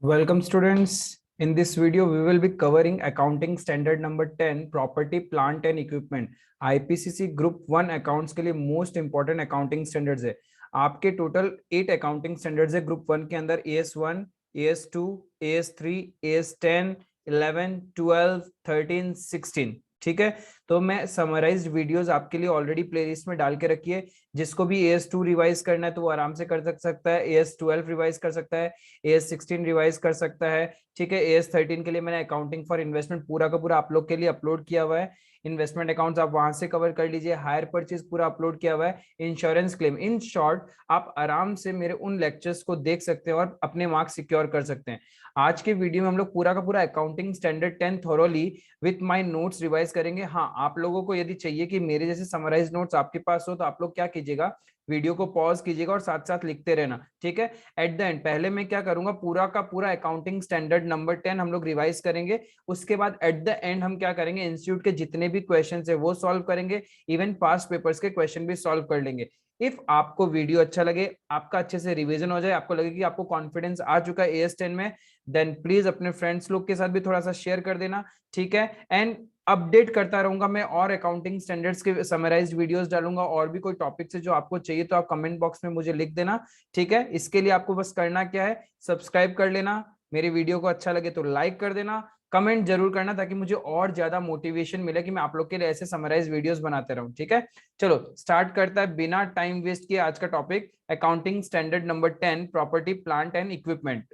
Welcome students. In this video, we will be covering accounting standard number 10, property, plant and equipment. IPCC group 1 accounts के लिए most important accounting standards है। आपके total 8 accounting standards है group 1 के अंदर। AS1, AS2, AS3, AS10, 11, 12, 13, 16। ठीक है, तो मैं समराइज्ड वीडियोस आपके लिए ऑलरेडी प्लेलिस्ट में डाल के रखी है। जिसको भी AS2 रिवाइज करना है तो वो आराम से कर सकता है, AS12 रिवाइज कर सकता है, AS16 रिवाइज कर सकता है। ठीक है, AS13 के लिए मैंने अकाउंटिंग फॉर इन्वेस्टमेंट पूरा का पूरा आप लोग के लिए अपलोड किया हुआ है। इन्वेस्टमेंट अकाउंट्स आप वहां से कवर कर लीजिए। हायर परचेज पूरा अपलोड किया हुआ है। इंश्योरेंस क्लेम, इन शॉर्ट आप आराम से मेरे उन लेक्चर्स को देख सकते हैं और अपने मार्क्स सिक्योर कर सकते हैं। आज के वीडियो में हम लोग पूरा का पूरा accounting standard 10 thoroughly with my notes revise करेंगे। हाँ, आप लोगों को यदि चाहिए कि मेरे जैसे समराइज नोट्स आपके पास हो तो आप लोग क्या कीजिएगा, वीडियो को पॉज कीजिएगा और साथ साथ लिखते रहना। ठीक है, एट द एंड पहले मैं क्या करूंगा, पूरा का पूरा अकाउंटिंग स्टैंडर्ड नंबर 10 हम लोग रिवाइज करेंगे। उसके बाद एट द एंड हम क्या करेंगे, इंस्टीट्यूट के जितने भी क्वेश्चन है वो सॉल्व करेंगे। इवन पास्ट पेपर्स के क्वेश्चन भी सॉल्व कर लेंगे। इफ आपको वीडियो अच्छा लगे, आपका अच्छे से रिवीजन हो जाए, आपको लगे कि आपको कॉन्फिडेंस आ चुका है AS10 में, देन प्लीज अपने फ्रेंड्स लोग के साथ भी थोड़ा सा शेयर कर देना। ठीक है, एंड अपडेट करता रहूंगा मैं और अकाउंटिंग स्टैंडर्ड्स के समराइज्ड वीडियोस डालूंगा। और भी कोई टॉपिक से जो आपको चाहिए तो आप कमेंट बॉक्स में मुझे लिख देना। ठीक है, इसके लिए आपको बस करना क्या है, सब्सक्राइब कर लेना, मेरी वीडियो को अच्छा लगे तो लाइक कर देना, कमेंट जरूर करना ताकि मुझे और ज्यादा मोटिवेशन मिले कि मैं आप लोग के लिए ऐसे समराइज वीडियोस बनाते रहूं। ठीक है, चलो स्टार्ट करता है बिना टाइम वेस्ट किए आज का topic, accounting standard number 10, property, plant and equipment.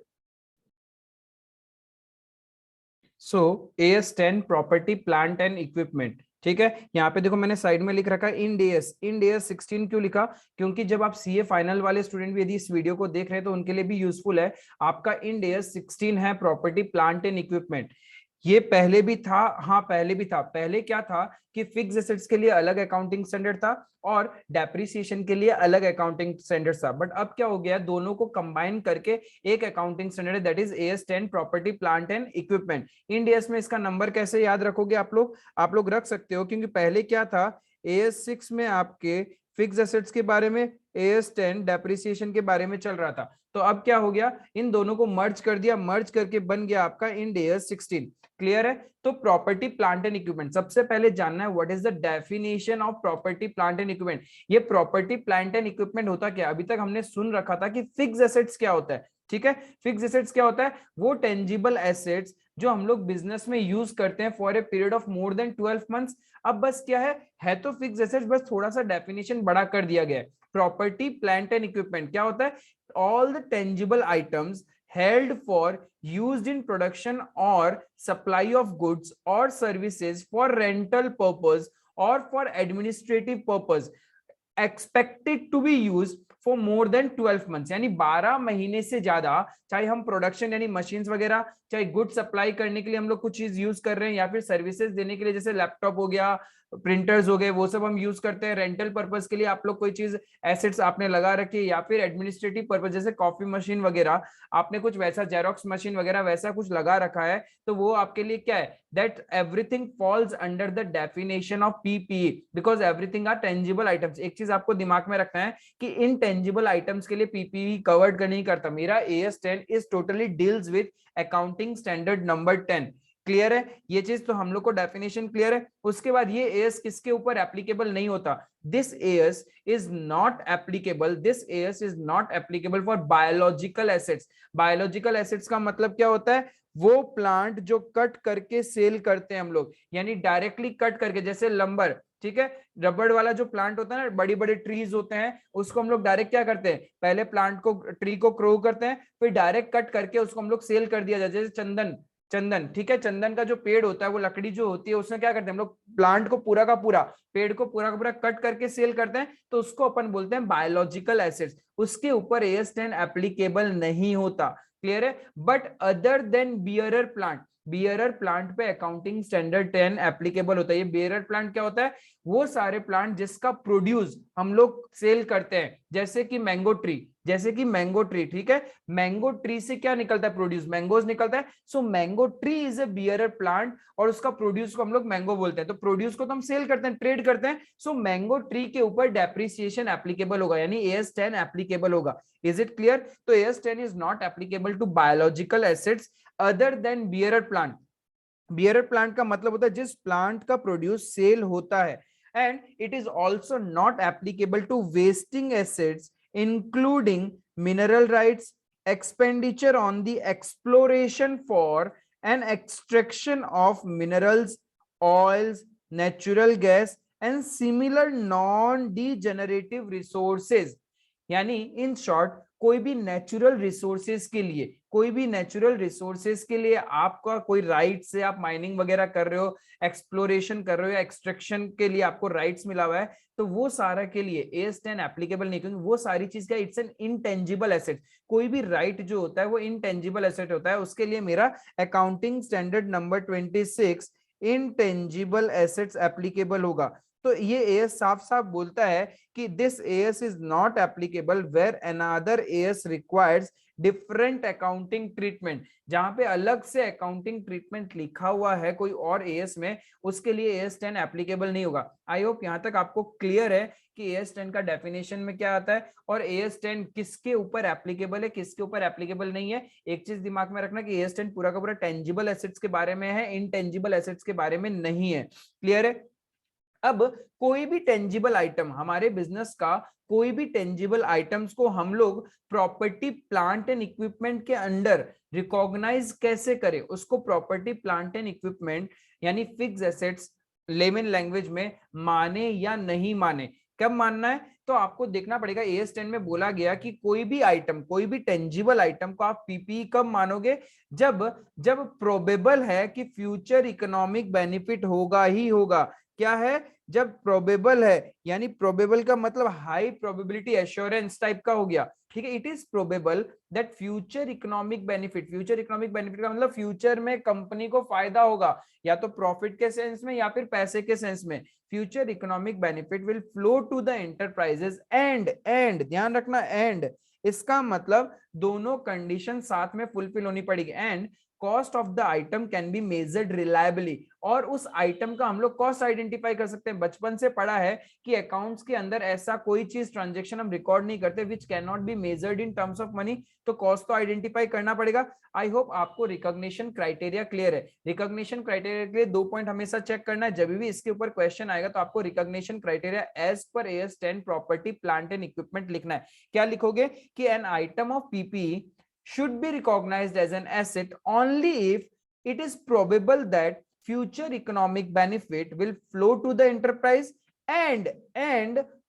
So AS10 property, plant and equipment. ठीक है, यहाँ पे देखो मैंने साइड में लिख रखा है इंड AS 16 क्यों लिखा, क्योंकि जब आप CA फाइनल वाले स्टूडेंट भी यदि इस वीडियो को देख रहे हैं तो उनके लिए भी यूजफुल है। आपका इंड AS 16 है प्रॉपर्टी, प्लांट एंड इक्विपमेंट। ये पहले भी था, हाँ पहले भी था। पहले क्या था कि फिक्स एसेट्स के लिए अलग अकाउंटिंग स्टैंडर्ड था और डेप्रिसिएशन के लिए अलग अकाउंटिंग स्टैंडर्ड था। बट अब क्या हो गया, दोनों को कंबाइन करके एक अकाउंटिंग स्टैंडर्ड है, that is AS10 property, plant and equipment. Ind AS में इसका नंबर कैसे याद रखोगे आप लोग रख सकते हो, क्योंकि पहले क्या था, AS6 में आपके फिक्स एसेट्स के बारे में, AS10 डेप्रिसिएशन के बारे में चल रहा था। तो अब क्या हो गया, इन दोनों को मर्ज कर दिया, मर्ज करके बन गया आपका इंड AS 16। क्लियर है। तो प्रॉपर्टी, प्लांट एंड इक्विपमेंट, सबसे पहले जानना है what is the definition of property, plant and equipment. ये प्रॉपर्टी, प्लांट एंड इक्विपमेंट होता क्या, अभी तक हमने सुन रखा था कि फिक्स एसेट्स क्या होता है। ठीक है, फिक्स एसेट्स क्या होता है, वो टेंजिबल एसेट्स जो हम लोग बिजनेस में यूज करते हैं for a period of more than 12 months. अब बस क्या है तो फिक्स एसेट्स, बस थोड़ा सा डेफिनेशन बड़ा कर दिया गया है। प्रॉपर्टी, प्लांट एंड इक्विपमेंट क्या होता है, all the tangible items held for used in production or supply of goods or services for rental purpose or for administrative purpose expected to be used for more than 12 months, यानी 12 महीने से ज्यादा, चाहे हम production यानी machines वगैरह, चाहे good supply करने के लिए हम लोग कुछ चीज यूज कर रहे हैं, या फिर सर्विसेज देने के लिए जैसे लैपटॉप हो गया, प्रिंटर्स हो गए, वो सब हम यूज करते हैं। रेंटल पर्पस के लिए आप लोग कोई चीज एसेट्स आपने लगा रखी है, या फिर एडमिनिस्ट्रेटिव पर्पस जैसे कॉफी मशीन वगैरह, आपने कुछ वैसा जेरोक्स मशीन वगैरह वैसा कुछ लगा रखा है, तो वो आपके लिए क्या है, that everything falls under the definition of PPE because everything are tangible items. एक चीज आपको दिमाग में रखना है कि इन टेंजिबल आइटम्स के लिए PPE कवर्ड नहीं करता। मेरा AS10 is totally deals with accounting standard number 10। Clear है, ये चीज तो हम लोग को डेफिनेशन क्लियर है। उसके बाद ये AS किसके ऊपर एप्लीकेबल नहीं होता, this AS is not applicable, this AS is not applicable for biological assets. Biological assets का मतलब क्या होता है, वो प्लांट जो कट करके सेल करते हैं हम लोग, यानी डायरेक्टली कट करके, जैसे लंबर। ठीक है, रबड़ वाला जो प्लांट होता है ना, बड़ी बड़ी ट्रीज होते हैं, उसको हम लोग डायरेक्ट क्या करते हैं, पहले प्लांट को, ट्री को ग्रो करते हैं, फिर डायरेक्ट कट करके उसको हम लोग सेल कर दिया जाए। जैसे चंदन, चंदन, ठीक है, चंदन का जो पेड़ होता है, वो लकड़ी जो होती है, उसमें क्या करते हैं हम लोग, प्लांट को पूरा का पूरा, पेड़ को पूरा का पूरा कट करके सेल करते हैं, तो उसको अपन बोलते हैं बायोलॉजिकल एसेट्स। उसके ऊपर AS10 एप्लीकेबल नहीं होता। क्लियर है, but other than bearer plant, bearer plant पे अकाउंटिंग स्टैंडर्ड 10 एप्लीकेबल होता है। ये बियरर प्लांट क्या होता है, वो सारे प्लांट जिसका प्रोड्यूस हम लोग सेल करते हैं, जैसे कि मैंगो ट्री, जैसे कि मैंगो ट्री, ठीक है, मैंगो ट्री से क्या निकलता है, प्रोड्यूस, मैंगोज निकलता है। So mango tree is a bearer plant और उसका प्रोड्यूस को हम लोग मैंगो बोलते हैं, तो प्रोड्यूस को तो हम सेल करते हैं, ट्रेड करते हैं। सो मैंगो ट्री के ऊपर डेप्रिसिएशन एप्लीकेबल होगा, यानी AS10 एप्लीकेबल होगा। Is it clear? तो AS10 is not applicable to biological assets other than bearer plant. Bearer plant का मतलब होता है जिस प्लांट का प्रोड्यूस सेल होता है। And it is also not applicable to wasting assets including mineral rights, expenditure on the exploration for and extraction of minerals, oils, natural gas and similar non degenerative resources. यानी in short कोई भी natural resources के लिए, कोई भी natural resources के लिए आपका कोई राइट से आप माइनिंग वगैरह कर रहे हो, एक्सप्लोरेशन कर रहे हो या एक्सट्रैक्शन के लिए आपको राइट्स मिला हुआ है, तो वो सारा के लिए AS10 एप्लीकेबल नहीं, क्योंकि वो सारी चीज का इट्स एन इनटेंजिबल एसेट। कोई भी राइट जो होता है वो इनटेंजिबल एसेट होता है, उसके लिए मेरा accounting standard number 26 intangible assets applicable होगा। तो ये AS साफ साफ बोलता है कि this AS is not applicable where another AS requires different accounting treatment. जहां पे अलग से अकाउंटिंग ट्रीटमेंट लिखा हुआ है कोई और AS में, उसके लिए AS10 एप्लीकेबल नहीं होगा। आई होप यहां तक आपको क्लियर है कि AS10 का डेफिनेशन में क्या आता है और AS10 किसके ऊपर एप्लीकेबल है, किसके ऊपर एप्लीकेबल नहीं है। एक चीज दिमाग में रखना कि AS10 पूरा का पूरा टेंजिबल एसेट्स के बारे में है, इनटेंजिबल एसेट्स के बारे में नहीं है। क्लियर है? अब कोई भी टेंजिबल आइटम, हमारे बिजनेस का कोई भी टेंजिबल आइटम्स को हम लोग प्रॉपर्टी प्लांट एंड इक्विपमेंट के अंडर रिकॉग्नाइज कैसे करें, उसको प्रॉपर्टी प्लांट एंड इक्विपमेंट यानी फिक्स एसेट्स लेमन लैंग्वेज में माने या नहीं माने। कब मानना है? तो आपको देखना पड़ेगा। AS10 में बोला गया कि कोई भी आइटम, कोई भी टेंजिबल आइटम को आप PPE कब मानोगे? जब जब प्रोबेबल है कि फ्यूचर इकोनॉमिक बेनिफिट होगा ही होगा। क्या है? जब प्रोबेबल है, यानी प्रोबेबल का मतलब हाई प्रोबेबिलिटी एश्योरेंस टाइप का हो गया, ठीक है। It is probable that future economic benefit, future economic benefit का मतलब फ्यूचर में कंपनी को फायदा होगा, या तो प्रॉफिट के सेंस में या फिर पैसे के सेंस में। Future economic benefit will flow to the enterprises and ध्यान रखना, एंड इसका मतलब दोनों कंडीशन साथ में फुलफिल होनी पड़ेगी। And cost of the item can be measured reliably, और उस आइटम का हम लोग कॉस्ट आइडेंटिफाई कर सकते हैं। बचपन से पढ़ा है कि अकाउंट्स के अंदर ऐसा कोई चीज ट्रांजैक्शन हम रिकॉर्ड नहीं करते which can not be measured in terms of money, तो कॉस्ट तो आइडेंटिफाई करना पड़ेगा। आई होप आपको रिकॉग्निशन क्राइटेरिया क्लियर है। रिकॉग्निशन क्राइटेरिया के लिए 2 पॉइंट हमेशा चेक करना है, जब भी इसके ऊपर क्वेश्चन आएगा तो आपको recognition criteria as per AS10 property plant and equipment लिखना है। क्या लिखोगे? कि an item of PPE should be recognized as an asset only if it is probable that future economic benefit will flow to the enterprise and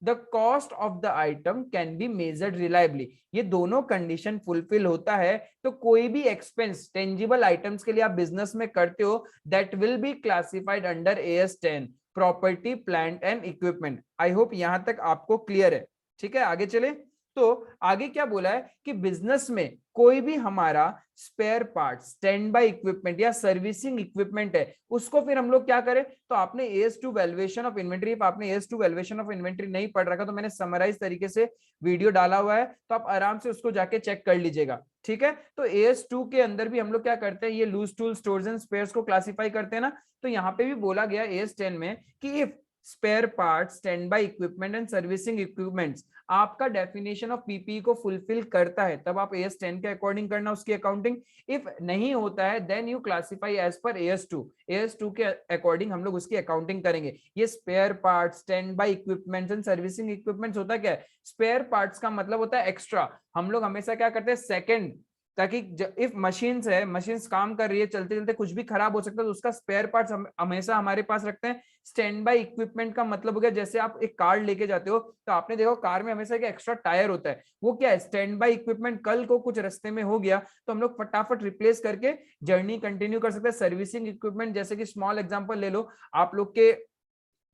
the cost of the item can be measured reliably। ये दोनों condition fulfil होता है तो कोई भी expense tangible items के लिए आप बिजनेस में करते हो, that will be classified under AS10 property plant and equipment. I hope यहां तक आपको क्लियर है। ठीक है, आगे चले। तो आगे क्या बोला है कि बिजनेस में कोई भी हमारा spare part, stand by equipment या सर्विसिंग इक्विपमेंट है, उसको फिर हम लोग क्या करें? तो आपने AS2 valuation of inventory, if आपने AS2 वैल्यूएशन ऑफ इन्वेंट्री नहीं पढ़ रखा तो मैंने समराइज तरीके से वीडियो डाला हुआ है, तो आप आराम से उसको जाके चेक कर लीजिएगा। ठीक है, तो AS2 के अंदर भी हम लोग क्या करते हैं, ये loose tool, stores and spares को क्लासिफाई करते हैं ना। तो यहाँ पे भी बोला गया AS10 में कि if spare part, stand by equipment and servicing equipments आपका डेफिनेशन ऑफ PPE को फुलफिल करता है, तब आप AS10 के अकॉर्डिंग करना उसकी अकाउंटिंग। इफ नहीं होता है then you classify as per AS2। AS2 के अकॉर्डिंग हम लोग उसकी अकाउंटिंग करेंगे। ये spare parts, stand by equipments and servicing equipments होता क्या है? स्पेयर पार्ट्स का मतलब होता है एक्स्ट्रा। हम लोग हमेशा क्या करते हैं? सेकंड, ताकि इफ मशीन्स है, मशीन्स काम कर रही है, चलते चलते कुछ भी खराब हो सकता है, तो उसका स्पेयर पार्ट्स हमेशा हमारे पास रखते हैं। स्टैंड बाय इक्विपमेंट का मतलब हो गया, जैसे आप एक कार लेके जाते हो तो आपने देखो कार में हमेशा एक एक्स्ट्रा टायर होता है, वो क्या है? Stand by equipment. कल को कुछ रास्ते में हो गया तो हम लोग फटाफट रिप्लेस करके जर्नी कंटिन्यू कर सकते हैं। सर्विसिंग इक्विपमेंट, जैसे कि स्मॉल एग्जांपल ले लो, आप लोग के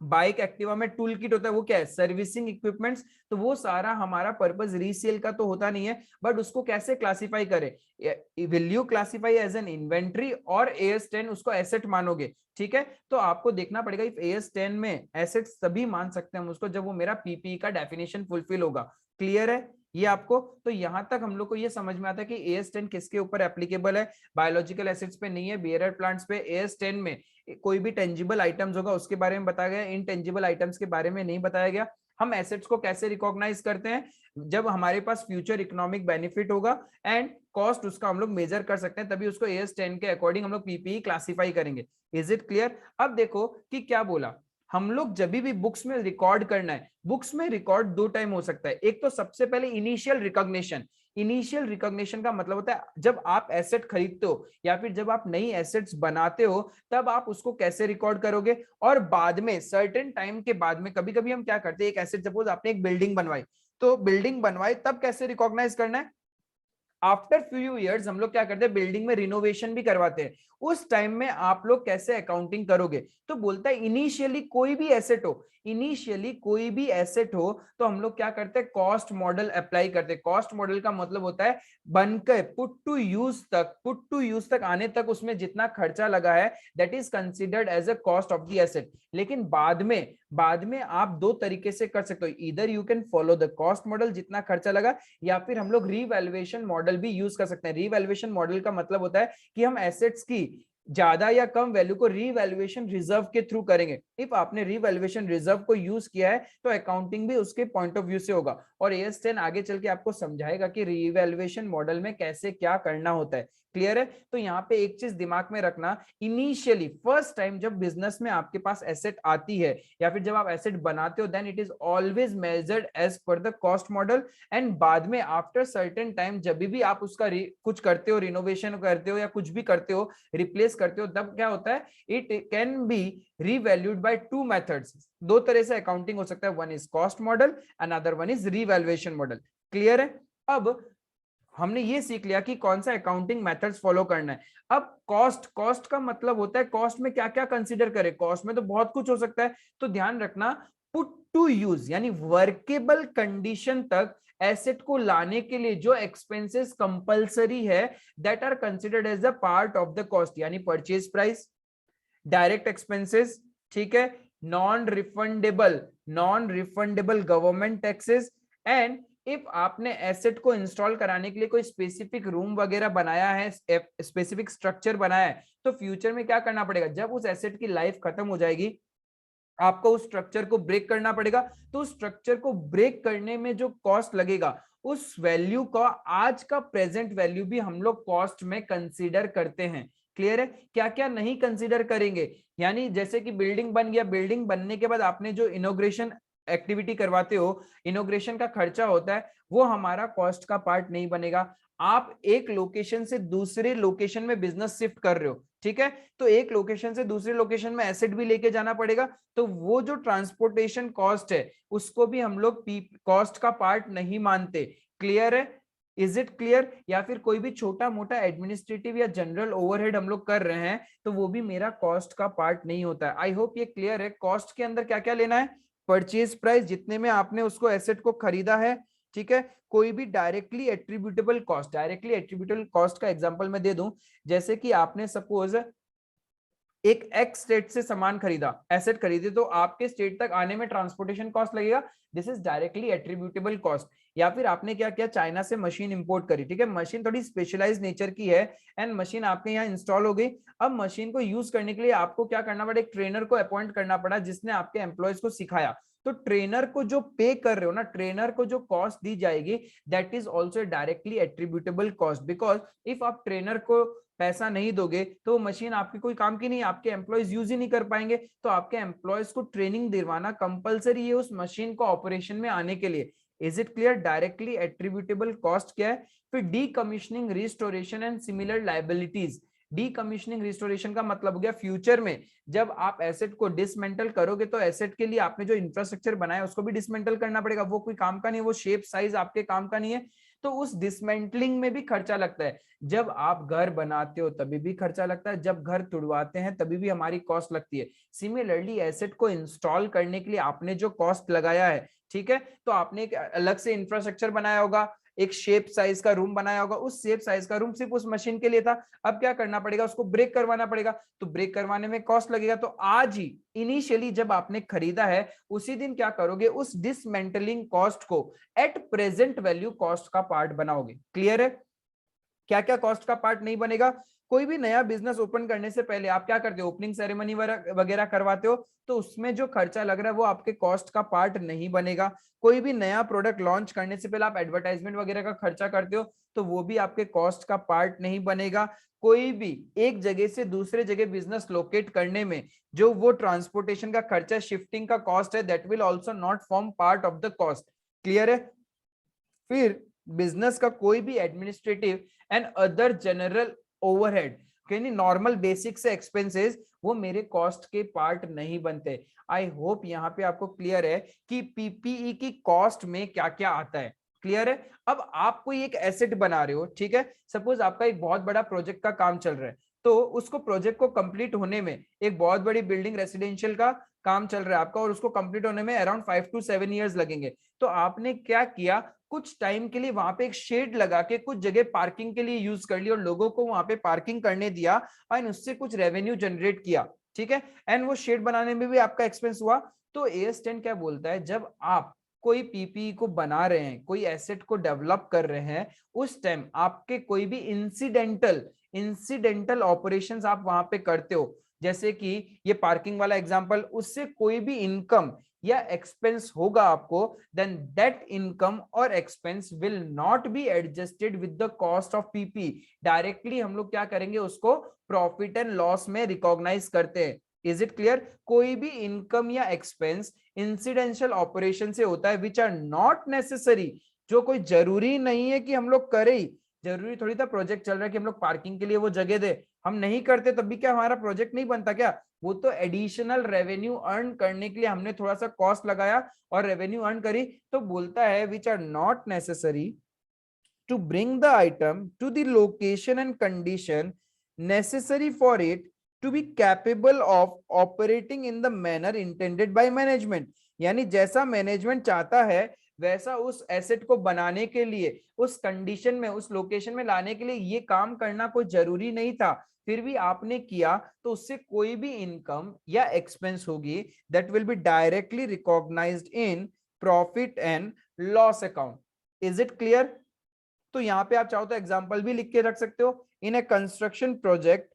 बाइक एक्टिवा में टूल किट होता है, वो क्या है? Servicing equipments. तो वो सारा हमारा पर्पस रीसेल का तो होता नहीं है, बट उसको कैसे क्लासिफाई करें? Will you classify as an inventory और AS10 उसको एसेट मानोगे? ठीक है, तो आपको देखना पड़ेगा इफ AS10 में एसेट तभी मान सकते हैं हम उसको जब वो मेरा PPE का डेफिनेशन फुलफिल होगा। क्लियर है ये आपको? तो यहां तक हम लोग को ये समझ में आता है कि AS10 किसके ऊपर एप्लीकेबल है, बायोलॉजिकल एसिड्स पे नहीं है, बियरर प्लांट्स पे। AS10 में कोई भी टेंजिबल आइटम्स होगा उसके बारे में बताया गया, इनटेंजिबल आइटम्स के बारे में नहीं बताया गया। हम एसेट्स को कैसे रिकॉग्नाइज करते हैं, जब हमारे पास फ्यूचर इकोनॉमिक बेनिफिट होगा एंड कॉस्ट उसका हम लोग मेजर कर सकते हैं, तभी उसको AS10 के अकॉर्डिंग हम लोग PPE क्लासिफाई करेंगे। Is it clear? अब देखो कि क्या बोला, हम लोग जब भी बुक्स में रिकॉर्ड करना है, बुक्स में रिकॉर्ड दो टाइम हो सकता है। एक तो सबसे पहले इनिशियल रिकॉग्निशन। इनिशियल रिकॉग्निशन का मतलब होता है जब आप एसेट खरीदते हो या फिर जब आप नई एसेट्स बनाते हो, तब आप उसको कैसे रिकॉर्ड करोगे। और बाद में सर्टेन टाइम के बाद में कभी कभी हम क्या करते हैं, एक एसेट सपोज आपने एक बिल्डिंग बनवाई, तो बिल्डिंग बनवाई तब कैसे रिकॉग्नाइज करना है, आफ्टर फ्यू इयर्स हम लोग क्या करते हैं, बिल्डिंग में रिनोवेशन भी करवाते हैं, उस टाइम में आप लोग कैसे अकाउंटिंग करोगे। तो बोलता है इनिशियली कोई भी एसेट हो, इनिशियली कोई भी एसेट हो तो हम लोग क्या करते हैं, कॉस्ट मॉडल अप्लाई करते हैं। कॉस्ट मॉडल का मतलब होता है बनकर पुट टू यूज तक, पुट टू यूज तक आने तक उसमें जितना खर्चा लगा है that is considered as a cost of the asset. लेकिन बाद में आप दो तरीके से कर सकते हो, इधर you can follow the cost model जितना खर्चा लगा, या फिर हम लोग रीवैल्यूएशन मॉडल भी यूज कर सकते हैं। रीवैल्यूएशन मॉडल का मतलब होता है कि हम एसेट्स की ज्यादा या कम वैल्यू को रीवैल्यूएशन रिजर्व के थ्रू करेंगे। इफ आपने रीवैल्यूएशन रिजर्व को यूज किया है तो अकाउंटिंग भी उसके पॉइंट ऑफ व्यू से होगा। और AS10 आगे चल के आपको समझाएगा कि रीवैल्यूएशन मॉडल में कैसे क्या करना होता है। क्लियर है? तो यहाँ पे एक चीज दिमाग में रखना, इनिशियली फर्स्ट टाइम जब बिजनेस में आपके पास एसेट आती है या फिर जब आप एसेट बनाते हो, then it is always measured as per the cost model. And बाद में आफ्टर सर्टेन टाइम जब भी आप उसका कुछ करते हो, रिनोवेशन करते हो या कुछ भी करते हो, रिप्लेस करते हो, तब क्या होता है, it can be revalued by two methods. दो तरह से अकाउंटिंग हो सकता है, one is cost model, another one is revaluation model. Clear है? अब हमने ये सीख लिया कि कौन सा अकाउंटिंग मेथड्स फॉलो करना है। अब कॉस्ट का मतलब होता है कॉस्ट में क्या क्या कंसीडर करें। कॉस्ट में तो बहुत कुछ हो सकता है, तो ध्यान रखना पुट टू यूज यानी वर्केबल कंडीशन तक एसेट को लाने के लिए जो एक्सपेंसेस कंपलसरी है that are considered as a part of the cost, यानी परचेज प्राइस, डायरेक्ट एक्सपेंसेस, ठीक है, non refundable government taxes. And if आपने एसेट को इंस्टॉल कराने के लिए कोई स्पेसिफिक रूम वगैरह बनाया है, स्पेसिफिक स्ट्रक्चर बनाया है, तो फ्यूचर में क्या करना पड़ेगा, जब उस एसेट की लाइफ खत्म हो जाएगी आपको उस स्ट्रक्चर को ब्रेक करना पड़ेगा। तो उस स्ट्रक्चर को ब्रेक करने में जो कॉस्ट लगेगा, उस वैल्यू का आज का प्रेजेंट वैल्यू भी हम लोग कॉस्ट में कंसीडर करते हैं। क्लियर है? क्या क्या नहीं कंसीडर करेंगे, यानी जैसे कि बिल्डिंग बन गया, बिल्डिंग बनने के बाद आपने जो इनॉग्रेशन एक्टिविटी करवाते हो, इनॉग्रेशन का खर्चा होता है, वो हमारा कॉस्ट का पार्ट नहीं बनेगा। आप एक लोकेशन से दूसरे लोकेशन में बिजनेस शिफ्ट कर रहे हो, ठीक है, तो एक लोकेशन से दूसरे लोकेशन में एसेट भी लेके जाना पड़ेगा, तो वो जो ट्रांसपोर्टेशन कॉस्ट है उसको भी हम लोग कॉस्ट का पार्ट नहीं मानते। क्लियर है? Is it clear? या फिर कोई भी छोटा मोटा एडमिनिस्ट्रेटिव या जनरल ओवरहेड हम लोग कर रहे हैं तो वो भी मेरा कॉस्ट का पार्ट नहीं होता है। आई होप ये क्लियर है। कॉस्ट के अंदर क्या क्या लेना है, परचेज प्राइस जितने में आपने उसको एसेट को खरीदा है, ठीक है, कोई भी directly attributable cost, directly attributable cost का एग्जांपल मैं दे दूं, जैसे कि आपने सपोज एक एक्स स्टेट से सामान खरीदा, एसेट खरीदे, तो आपके स्टेट तक आने में ट्रांसपोर्टेशन कॉस्ट लगेगा, this is directly attributable cost. या फिर आपने क्या किया, चाइना से मशीन इंपोर्ट करी, ठीक है, मशीन थोड़ी स्पेशलाइज नेचर की है एंड मशीन आपके यहाँ इंस्टॉल हो गई। अब मशीन को यूज करने के लिए आपको क्या करना पड़ा, एक ट्रेनर को अपॉइंट करना पड़ा जिसने आपके एम्प्लॉयज को सिखाया। तो ट्रेनर को जो पे कर रहे हो ना, ट्रेनर को जो कॉस्ट दी जाएगी that is also directly attributable cost, because if आप ट्रेनर को पैसा नहीं दोगे तो मशीन आपकी कोई काम की नहीं, आपके एम्प्लॉयज यूज ही नहीं कर पाएंगे। तो आपके एम्प्लॉयज को ट्रेनिंग दिलवाना कंपलसरी है उस मशीन को ऑपरेशन में आने के लिए। Is it clear? Directly attributable cost क्या है? फिर decommissioning, restoration and similar liabilities. Decommissioning restoration का मतलब हो गया फ्यूचर में जब आप एसेट को डिसमेंटल करोगे तो एसेट के लिए आपने जो इंफ्रास्ट्रक्चर बनाया उसको भी डिसमेंटल करना पड़ेगा, वो कोई काम का नहीं, वो शेप साइज आपके काम का नहीं है, तो उस डिसमेंटलिंग में भी खर्चा लगता है। जब आप घर बनाते हो तभी भी खर्चा लगता है, जब घर तुड़वाते हैं तभी भी हमारी कॉस्ट लगती है। सिमिलरली एसेट को इंस्टॉल करने के लिए आपने जो कॉस्ट लगाया है, ठीक है, तो आपने एक अलग से इंफ्रास्ट्रक्चर बनाया होगा, एक शेप साइज का रूम बनाया होगा, उस शेप साइज का रूम सिर्फ उस मशीन के लिए था। अब क्या करना पड़ेगा, उसको ब्रेक करवाना पड़ेगा, तो ब्रेक करवाने में कॉस्ट लगेगा। तो आज ही इनिशियली जब आपने खरीदा है उसी दिन क्या करोगे, उस डिसमेंटलिंग कॉस्ट को एट प्रेजेंट वैल्यू कॉस्ट का पार्ट बनाओगे। क्लियर है? क्या क्या कॉस्ट का पार्ट नहीं बनेगा? कोई भी नया बिजनेस ओपन करने से पहले आप क्या करते हो, ओपनिंग सेरेमनी वगैरह करवाते हो, तो उसमें जो खर्चा लग रहा है वो आपके कॉस्ट का पार्ट नहीं बनेगा। कोई भी नया प्रोडक्ट लॉन्च करने से पहले आप एडवर्टाइजमेंट वगैरह का खर्चा करते हो, तो वो भी आपके कॉस्ट का पार्ट नहीं बनेगा। कोई भी एक जगह से दूसरे जगह बिजनेस लोकेट करने में जो वो ट्रांसपोर्टेशन का खर्चा, शिफ्टिंग का कॉस्ट है, that will also not form part of the cost. Clear है? फिर बिजनेस का कोई भी administrative and other general overhead, यानी नॉर्मल बेसिक से एक्सपेंसेस, वो मेरे कॉस्ट के पार्ट नहीं बनते। आई होप यहाँ पे आपको क्लियर है कि पीपीई की कॉस्ट में क्या क्या आता है। क्लियर है? अब आप कोई एक एसेट बना रहे हो, ठीक है, सपोज आपका एक बहुत बड़ा प्रोजेक्ट का काम चल रहा है, तो उसको प्रोजेक्ट को कंप्लीट होने में, एक बहुत बड़ी बिल्डिंग रेसिडेंशियल का काम चल रहा है आपका, और उसको कंप्लीट होने में अराउंड 5 to 7 ईयर्स लगेंगे। तो आपने क्या किया, कुछ टाइम के लिए वहां पे एक शेड लगा के कुछ जगह पार्किंग के लिए यूज कर ली और लोगों को वहां पे पार्किंग करने दिया एंड उससे कुछ रेवेन्यू जनरेट किया। ठीक है? एंड वो शेड बनाने में भी आपका एक्सपेंस हुआ। तो AS10 क्या बोलता है, जब आप कोई पीपीई को बना रहे हैं, कोई एसेट को डेवलप कर रहे हैं, उस टाइम आपके कोई भी इंसिडेंटल ऑपरेशंस आप वहां पे करते हो, जैसे कि ये पार्किंग वाला एग्जांपल, उससे कोई भी इनकम या एक्सपेंस होगा आपको, देन दैट इनकम और expense will not be adjusted with the cost of PP. Directly हम लोग क्या करेंगे, उसको प्रॉफिट एंड लॉस में रिकॉग्नाइज करते हैं। Is it clear? कोई भी इनकम या एक्सपेंस इंसिडेंशियल ऑपरेशन से होता है विच आर नॉट नेसेसरी, जो कोई जरूरी नहीं है कि हम लोग करें ही। जरूरी थोड़ी था प्रोजेक्ट चल रहा है कि हम लोग पार्किंग के लिए वो जगह दे, हम नहीं करते तब भी क्या हमारा प्रोजेक्ट नहीं बनता क्या? वो तो एडिशनल रेवेन्यू अर्न करने के लिए हमने थोड़ा सा कॉस्ट लगाया और रेवेन्यू अर्न करी। तो बोलता है which are not necessary to bring the item to the location and condition necessary for it to be capable of operating in the manner intended by management. यानी जैसा मैनेजमेंट चाहता है वैसा उस एसेट को बनाने के लिए, उस कंडीशन में, उस लोकेशन में लाने के लिए ये काम करना कोई जरूरी नहीं था, फिर भी आपने किया, तो उससे कोई भी इनकम या एक्सपेंस होगी that will be directly recognised in profit and loss account. Is it clear? तो यहां पे आप चाहो तो एग्जांपल भी लिख के रख सकते हो। In a construction project,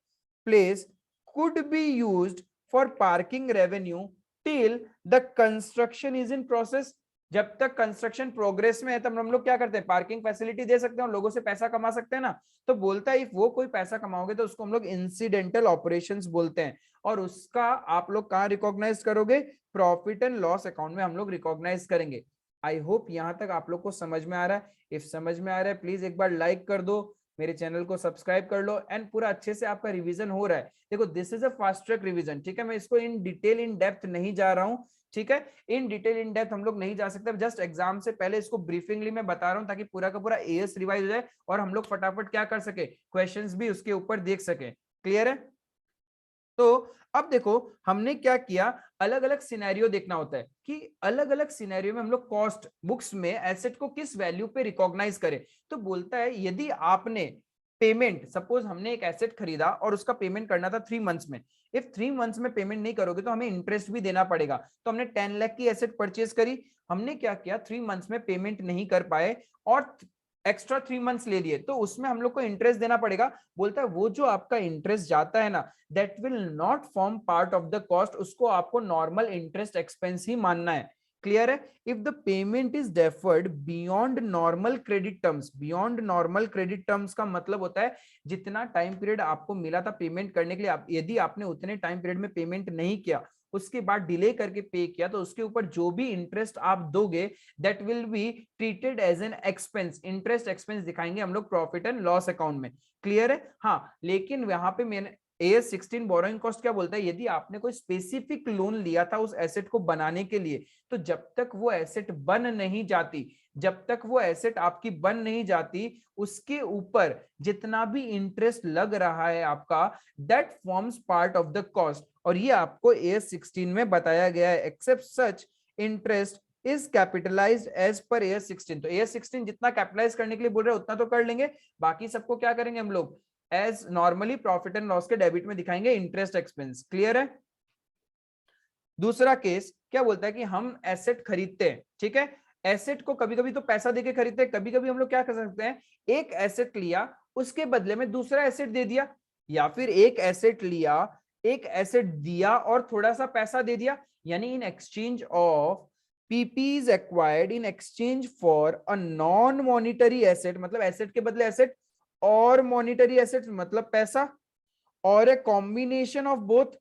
place could be used for parking revenue till the construction is in process. जब तक कंस्ट्रक्शन प्रोग्रेस में है तब हम लोग क्या करते हैं, पार्किंग फैसिलिटी दे सकते हैं और लोगों से पैसा कमा सकते हैं ना। तो बोलता है इफ वो कोई पैसा कमाओगे तो उसको हम लोग इंसिडेंटल ऑपरेशंस बोलते हैं, और उसका आप लोग कहां रिकॉग्नाइज करोगे, प्रॉफिट एंड लॉस अकाउंट में हम लोग रिकॉग्नाइज करेंगे। आई होप यहां तक आप लोग को समझ में आ रहा है। इफ समझ में आ रहा है प्लीज एक बार लाइक कर दो, मेरे चैनल को सब्सक्राइब कर लो, एंड पूरा अच्छे से आपका रिवीजन हो रहा है। देखो this is a fast track revision, ठीक है, मैं इसको इन डिटेल इन डेप्थ नहीं जा रहा हूं, ठीक है, इन डिटेल इन डेप्थ हम लोग नहीं जा सकते, जस्ट एग्जाम से पहले इसको ब्रीफिंगली मैं बता रहा हूं ताकि पूरा का पूरा एएस रिवाइज हो जाए और हम लोग फटाफट क्या कर सके, क्वेश्चंस भी उसके ऊपर देख सके। क्लियर है? तो अब देखो हमने क्या किया, अलग अलग सिनेरियो देखना होता है कि अलग अलग सिनेरियो में हम लोग कॉस्ट बुक्स में एसेट को किस वैल्यू पे रिकॉग्नाइज करें। तो बोलता है यदि आपने पेमेंट, सपोज हमने एक एसेट खरीदा और उसका पेमेंट करना था 3 मंथ्स में, इफ 3 मंथ्स में पेमेंट नहीं करोगे तो हमें इंटरेस्ट भी देना पड़ेगा। तो हमने 10 लाख की एसेट परचेज करी, हमने क्या किया, 3 मंथ्स में पेमेंट नहीं कर पाए और एक्स्ट्रा 3 मंथ्स ले लिए, तो उसमें हम लोग को इंटरेस्ट देना पड़ेगा। बोलता है वो जो आपका इंटरेस्ट जाता है ना, that will not form part of the cost, उसको आपको नॉर्मल इंटरेस्ट एक्सपेंस ही मानना है। क्लियर है? If the payment is deferred beyond normal credit terms, beyond normal credit terms का मतलब होता है जितना टाइम पीरियड आपको मिला था पेमेंट करने के लिए, यदि आपने उतने टाइम पीरियड में पेमेंट नहीं किया, उसके बाद डिले करके पे किया, तो उसके ऊपर जो भी इंटरेस्ट आप दोगे that will be treated as an expense, interest expense दिखाएंगे हम लोग प्रॉफिट एंड लॉस अकाउंट में। क्लियर है? हाँ, लेकिन यहाँ पे मैंने AS16 बोरोइंग कॉस्ट क्या बोलता है, यदि आपने कोई स्पेसिफिक लोन लिया था उस एसेट को बनाने के लिए, तो जब तक वो एसेट बन नहीं जाती, जब तक वो एसेट आपकी बन नहीं जाती, उसके ऊपर जितना भी इंटरेस्ट लग रहा है आपका, that forms part of the cost. और ये आपको AS16 में बताया गया है, except such interest is capitalised as per AS 16। तो AS 16 जितना कैपिटलाइज करने के लिए बोल रहे हैं उतना तो कर लेंगे, बाकी सबको क्या करेंगे हम लोग as normally profit and loss के डेबिट में दिखाएंगे इंटरेस्ट एक्सपेंस। क्लियर है। दूसरा केस क्या बोलता है कि हम एसेट खरीदते हैं, ठीक है, एसेट को कभी कभी तो पैसा देके खरीदते हैं, कभी कभी हम लोग क्या कर सकते हैं, एक एसेट लिया उसके बदले में दूसरा एसेट दे दिया, या फिर एक एसेट लिया एक एसेट दिया और थोड़ा सा पैसा दे दिया, यानी in exchange of PP is acquired in exchange for a non monetary asset, मतलब एसेट के बदले एसेट और मॉनिटरी एसेट मतलब पैसा, और ए कॉम्बिनेशन ऑफ बोथ,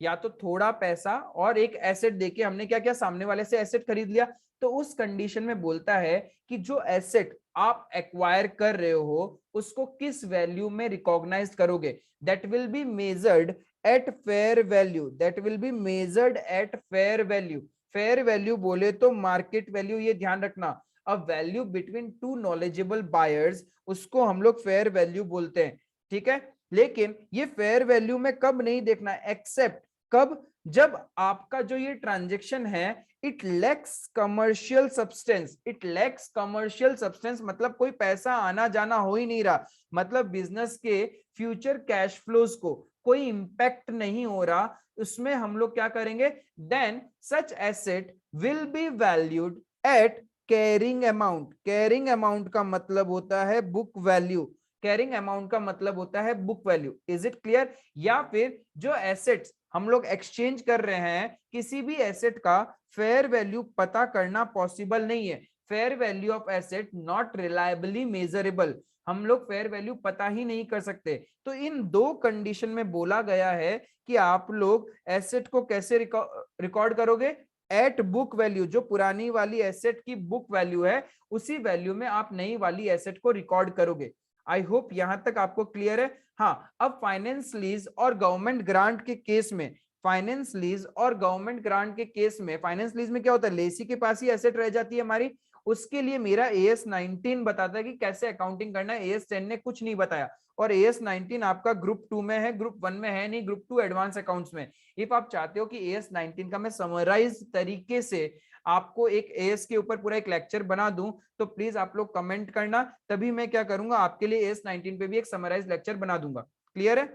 या तो थोड़ा पैसा और एक एसेट देके हमने क्या किया, सामने वाले से एसेट खरीद लिया। तो उस कंडीशन में बोलता है कि जो एसेट आप एक्वायर कर रहे हो उसको किस वैल्यू में रिकॉग्नाइज करोगे, that will be measured at fair value, that will be measured at fair value. Fair value बोले तो मार्केट वैल्यू, ये ध्यान रखना, a value between two knowledgeable buyers, उसको हम लोग फेयर वैल्यू बोलते हैं, ठीक है। लेकिन ये फेयर वैल्यू में कब नहीं देखना, एक्सेप्ट कब, जब आपका जो ये ट्रांजेक्शन है it lacks commercial substance, it lacks commercial substance मतलब कोई पैसा आना जाना हो ही नहीं रहा, मतलब बिजनेस के फ्यूचर कैश फ्लोज को कोई इंपैक्ट नहीं हो रहा, उसमें हम लोग क्या करेंगे, then such asset will be valued at carrying amount. Carrying amount का मतलब होता है बुक वैल्यू, कैरिंग अमाउंट का मतलब होता है book value. Is it clear. या फिर जो एसेट्स हम लोग एक्सचेंज कर रहे हैं, किसी भी एसेट का फेयर वैल्यू पता करना पॉसिबल नहीं है, fair value of asset not reliably measurable, हम लोग फेयर वैल्यू पता ही नहीं कर सकते। तो इन दो कंडीशन में बोला गया है कि आप लोग एसेट को कैसे रिकॉर्ड करोगे, एट बुक वैल्यू, जो पुरानी वाली एसेट की बुक वैल्यू है उसी वैल्यू में आप नई वाली एसेट को रिकॉर्ड करोगे। आई होप यहां तक आपको क्लियर है। हाँ, अब फाइनेंस लीज और गवर्नमेंट ग्रांट के केस में, फाइनेंस लीज और गवर्नमेंट ग्रांट के केस में, फाइनेंस लीज में क्या होता है, लेसी के पास ही एसेट रह जाती है हमारी, उसके लिए मेरा AS 19 बताता है कि कैसे अकाउंटिंग करना है, AS 10 ने कुछ नहीं बताया। और AS 19 आपका ग्रुप 2 में है, ग्रुप 1 में है नहीं, ग्रुप 2 एडवांस अकाउंट्स में। इफ आप चाहते हो कि AS 19 का मैं समराइज तरीके से आपको एक AS के ऊपर पूरा एक लेक्चर बना दूं, तो प्लीज आप लोग कमेंट करना, तभी मैं क्या करूंगा आपके लिए AS 19 पे भी एक समराइज लेक्चर बना दूंगा। क्लियर है।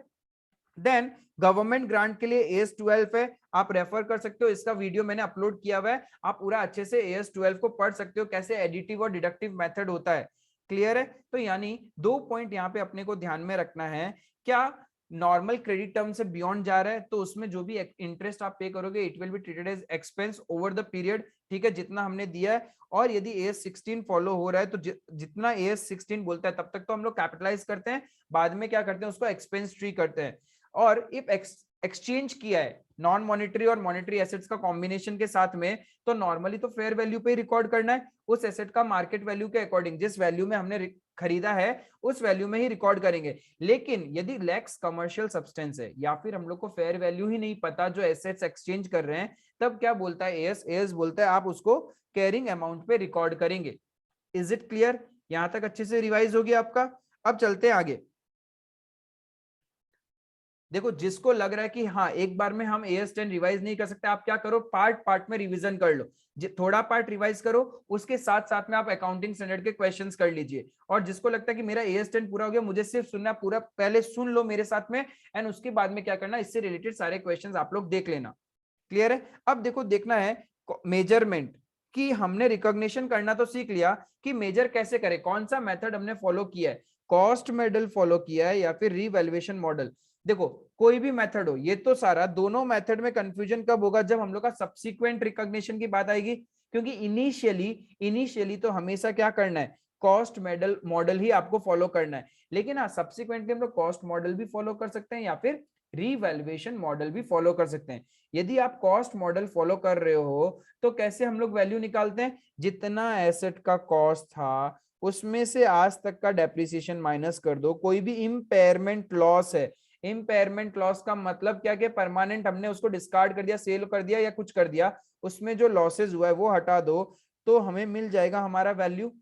देन गवर्नमेंट ग्रांट के लिए AS 12 है, आप रेफर कर सकते हो, इसका वीडियो मैंने अपलोड किया हुआ है, आप पूरा अच्छे से AS 12 को पढ़ सकते हो, कैसे एडिटिव और डिडक्टिव मेथड होता है। क्लियर है। तो यानी दो पॉइंट यहाँ पे अपने को ध्यान में रखना है, क्या नॉर्मल क्रेडिट टर्म से बियॉन्ड जा रहा है तो उसमें जो भी इंटरेस्ट आप पे करोगे it will be treated as expense over the period, ठीक है, जितना हमने दिया है। और यदि AS 16 फॉलो हो रहा है तो जितना AS 16 बोलता है तब तक तो हम लोग कैपिटलाइज करते हैं, बाद में क्या करते हैं उसको एक्सपेंस ट्री करते हैं। और इफ एक्सचेंज किया है नॉन मॉनिटरी और मॉनिटरी एसेट्स का कॉम्बिनेशन के साथ में, तो नॉर्मली तो फेयर वैल्यू पे ही रिकॉर्ड करना है, उस एसेट का मार्केट वैल्यू के अकॉर्डिंग, जिस वैल्यू में हमने खरीदा है उस वैल्यू में ही रिकॉर्ड करेंगे। लेकिन यदि लैक्स कमर्शियल सब्सटेंस है या फिर हम लोग को फेयर वैल्यू ही नहीं पता जो एसेट्स एक्सचेंज कर रहे हैं, तब क्या बोलता है AS बोलता है आप उसको कैरिंग अमाउंट पे रिकॉर्ड करेंगे। Is it clear. यहां तक अच्छे से रिवाइज हो गया आपका। अब चलते हैं आगे। देखो जिसको लग रहा है कि हाँ एक बार में हम AS 10 रिवाइज नहीं कर सकते, आप क्या करो पार्ट पार्ट में रिवीजन कर लो, थोड़ा पार्ट रिवाइज करो, उसके साथ साथ में आप अकाउंटिंग स्टैंडर्ड के क्वेश्चंस कर लीजिए। और जिसको लगता है कि मेरा AS 10 पूरा हो गया, मुझे सिर्फ सुनना पूरा, पहले सुन लो मेरे साथ में, एंड उसके बाद में क्या करना, इससे रिलेटेड सारे क्वेश्चंस आप लोग देख लेना। क्लियर है। अब देखो देखना है मेजरमेंट, कि हमने रिकॉग्निशन करना तो सीख लिया कि मेजर कैसे करें, कौन सा मेथड हमने फॉलो किया है, कॉस्ट मॉडल फॉलो किया है या फिर रीवैल्यूएशन मॉडल। देखो कोई भी मेथड हो, ये तो सारा दोनों मेथड में कंफ्यूजन कब होगा, जब हम लोग का सब्सिक्वेंट रिकॉग्निशन की बात आएगी, क्योंकि इनिशियली तो हमेशा क्या करना है, कॉस्ट मॉडल ही आपको फॉलो करना है। लेकिन हाँ सब्सिक्वेंटली हम लोग कॉस्ट मॉडल भी फॉलो कर सकते हैं या फिर रीवैल्यूएशन मॉडल भी फॉलो कर सकते हैं। यदि आप कॉस्ट मॉडल फॉलो कर रहे हो तो कैसे हम लोग वैल्यू निकालते हैं, जितना एसेट का कॉस्ट था उसमें से आज तक का डेप्रिसिएशन माइनस कर दो, कोई भी इम्पेयरमेंट लॉस है, इम्पेयरमेंट लॉस का मतलब क्या कि परमानेंट हमने उसको डिस्कार्ड कर दिया, सेल कर दिया या कुछ कर दिया, उसमें जो लॉसेज हुआ है वो हटा दो, तो हमें मिल जाएगा हमारा वैल्यू।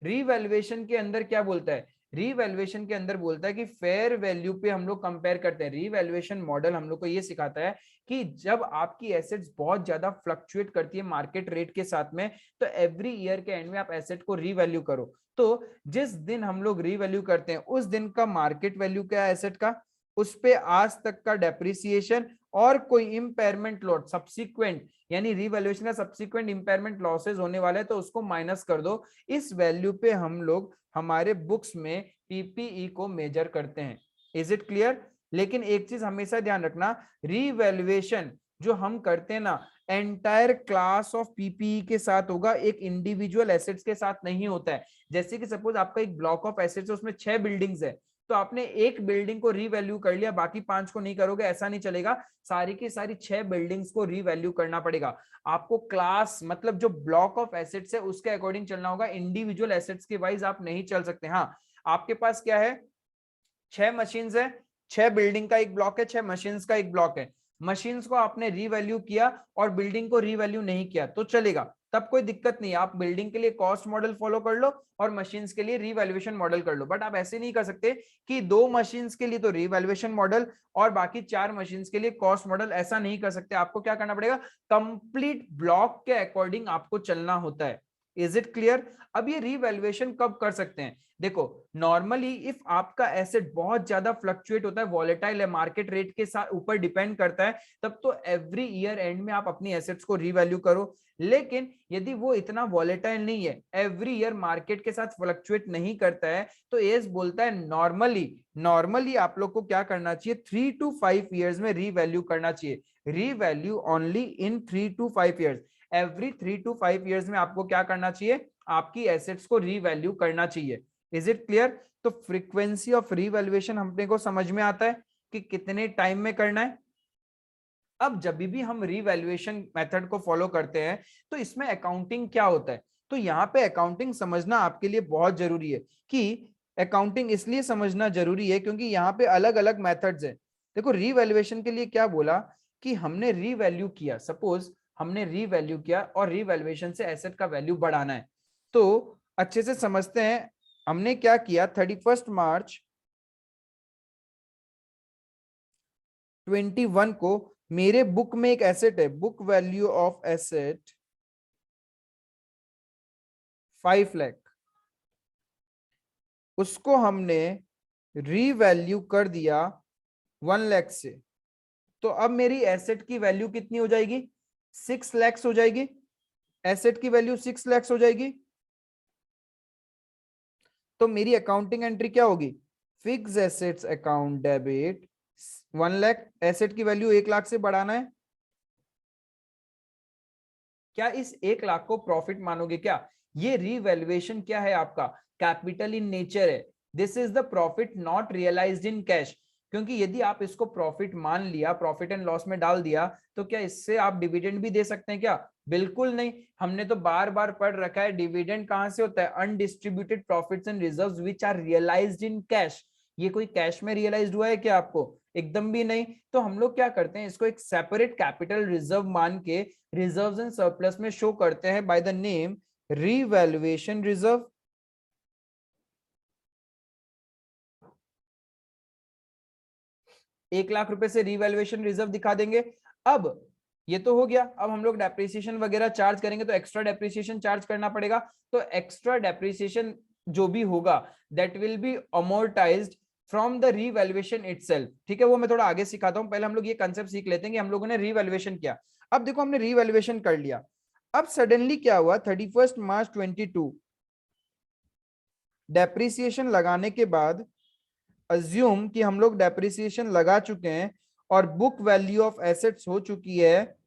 रीवैल्यूएशन के अंदर क्या बोलता है, रीवैल्यूएशन के अंदर बोलता है कि फेयर वैल्यू पे हम लोग कंपेयर करते हैं। रीवैल्यूएशन मॉडल हम लोग को ये सिखाता है कि जब आपकी एसेट्स बहुत ज्यादा फ्लक्चुएट करती है मार्केट रेट के साथ में, तो एवरी ईयर के एंड में आप एसेट को रीवैल्यू करो। तो जिस दिन हम लोग रीवैल्यू करते हैं उस दिन का मार्केट वैल्यू क्या है एसेट का, उस पे आज तक का डेप्रिसिएशन और कोई इंपेयरमेंट लॉस सब्सिक्वेंट, यानी रीवैल्यूएशन का सब्सिक्वेंट इंपेयरमेंट लॉसेस होने वाले हैं तो उसको माइनस कर दो। इस वैल्यू पे हम लोग हमारे बुक्स में पीपीई को मेजर करते हैं। Is it clear? लेकिन एक चीज हमेशा ध्यान रखना, रीवैल्यूएशन जो हम करते हैं ना एंटायर क्लास ऑफ पीपीई के साथ होगा, एक इंडिविजुअल एसेट्स के साथ नहीं होता है। जैसे कि सपोज आपका एक ब्लॉक ऑफ एसेट्स है, उसमें 6 बिल्डिंग्स है, तो आपने एक बिल्डिंग को रीवैल्यू कर लिया, बाकी 5 को नहीं करोगे, ऐसा नहीं चलेगा। सारी की सारी 6 बिल्डिंग्स को रीवैल्यू करना पड़ेगा आपको। क्लास मतलब जो ब्लॉक ऑफ एसेट्स है उसके अकॉर्डिंग चलना होगा, इंडिविजुअल एसेट्स के वाइज आप नहीं चल सकते। हाँ, आपके पास क्या है, 6 मशीन्स है, 6 बिल्डिंग का एक ब्लॉक है, 6 मशीन्स का एक ब्लॉक है। मशीन्स को आपने रीवैल्यू किया और बिल्डिंग को रीवैल्यू नहीं किया तो चलेगा, तब कोई दिक्कत नहीं। आप बिल्डिंग के लिए कॉस्ट मॉडल फॉलो कर लो और मशीन्स के लिए रीवैल्यूएशन मॉडल कर लो। बट आप ऐसे नहीं कर सकते कि 2 मशीन्स के लिए तो रीवैल्यूएशन मॉडल और बाकी 4 मशीन्स के लिए कॉस्ट मॉडल, ऐसा नहीं कर सकते। आपको क्या करना पड़ेगा, कंप्लीट ब्लॉक के अकॉर्डिंग आपको चलना होता है। Is it clear? अब ये रीवैल्यूएशन कब कर सकते हैं, देखो नॉर्मली इफ आपका एसेट बहुत ज्यादा फ्लक्चुएट होता है, वॉलेटाइल है, मार्केट रेट के साथ ऊपर डिपेंड करता है, तब तो एवरी ईयर एंड में आप अपनी एसेट्स को रीवैल्यू करो। लेकिन यदि वो इतना वॉलेटाइल नहीं है, एवरी ईयर मार्केट के साथ फ्लक्चुएट नहीं करता है, तो एस बोलता है नॉर्मली आप लोग को क्या करना चाहिए, 3 to 5 ईयर्स में रीवैल्यू करना चाहिए। Revalue only in 3 to 5 years. Every 3 to 5 years में आपको क्या करना चाहिए, आपकी एसेट्स को रीवैल्यू करना चाहिए। Is it clear? तो फ्रीक्वेंसी ऑफ रीवैल्यूएशन हमने को समझ में आता है कि कितने टाइम में करना है। अब जब भी हम रीवैल्यूएशन मेथड को फॉलो करते हैं तो इसमें अकाउंटिंग क्या होता है, तो यहाँ पे अकाउंटिंग समझना आपके लिए बहुत जरूरी है। कि अकाउंटिंग इसलिए समझना जरूरी है क्योंकि यहाँ पे अलग अलग मेथड्स हैं। देखो रीवैल्यूएशन के लिए क्या बोला कि हमने रीवैल्यू किया, सपोज हमने रीवैल्यू किया और रीवैल्यूएशन से एसेट का वैल्यू बढ़ाना है। तो अच्छे से समझते हैं हमने क्या किया, 31 मार्च 21 को मेरे बुक में एक एसेट है, book value of asset 5 lakh, उसको हमने रीवैल्यू कर दिया 1 लाख से। तो अब मेरी एसेट की वैल्यू कितनी हो जाएगी, 6 लाख हो जाएगी। एसेट की वैल्यू 6 लाख हो जाएगी। तो मेरी अकाउंटिंग एंट्री क्या होगी, fix assets account debit 1 lakh, asset की वैल्यू 1 लाख से बढ़ाना है। क्या इस 1 लाख को प्रॉफिट मानोगे क्या? ये रीवैल्यूएशन क्या है आपका, कैपिटल इन नेचर है। This is the profit not realised in cash. क्योंकि यदि आप इसको प्रॉफिट मान लिया, प्रॉफिट एंड लॉस में डाल दिया, तो क्या इससे आप डिविडेंड भी दे सकते हैं क्या? बिल्कुल नहीं। हमने तो बार बार पढ़ रखा है डिविडेंड कहां से होता है, undistributed profits and reserves which are realised in cash. ये कोई कैश में रियलाइज्ड हुआ है क्या आपको? एकदम भी नहीं। तो हम लोग क्या करते हैं, इसको एक सेपरेट कैपिटल रिजर्व मान के रिजर्व्स एंड सरप्लस में शो करते हैं by the name revaluation reserve. 1 lakh रुपए से रीवैल्यूएशन रिजर्व दिखा देंगे। अब ये तो हो गया, अब हम लोग डेप्रिसिएशन वगैरह चार्ज करेंगे तो एक्स्ट्रा डेप्रिसिएशन चार्ज करना पड़ेगा। तो एक्स्ट्रा डेप्रिसिएशन जो भी होगा that will B amortised from the revaluation itself. ठीक है, वो मैं थोड़ा आगे सिखाता हूं, पहले हम लोग ये कंसेप्ट सीख लेते हैं कि हम लोगों ने रीवैल्यूएशन किया। अब देखो हमने रीवैल्यूएशन कर लिया, अब सडनली क्या हुआ, 31 मार्च 22 डेप्रिसिएशन लगाने के बाद अज्यूम कि हम लोग डेप्रिसिएशन लगा चुके हैं और बुक वैल्यू ऑफ एसेट्स हो चुकी है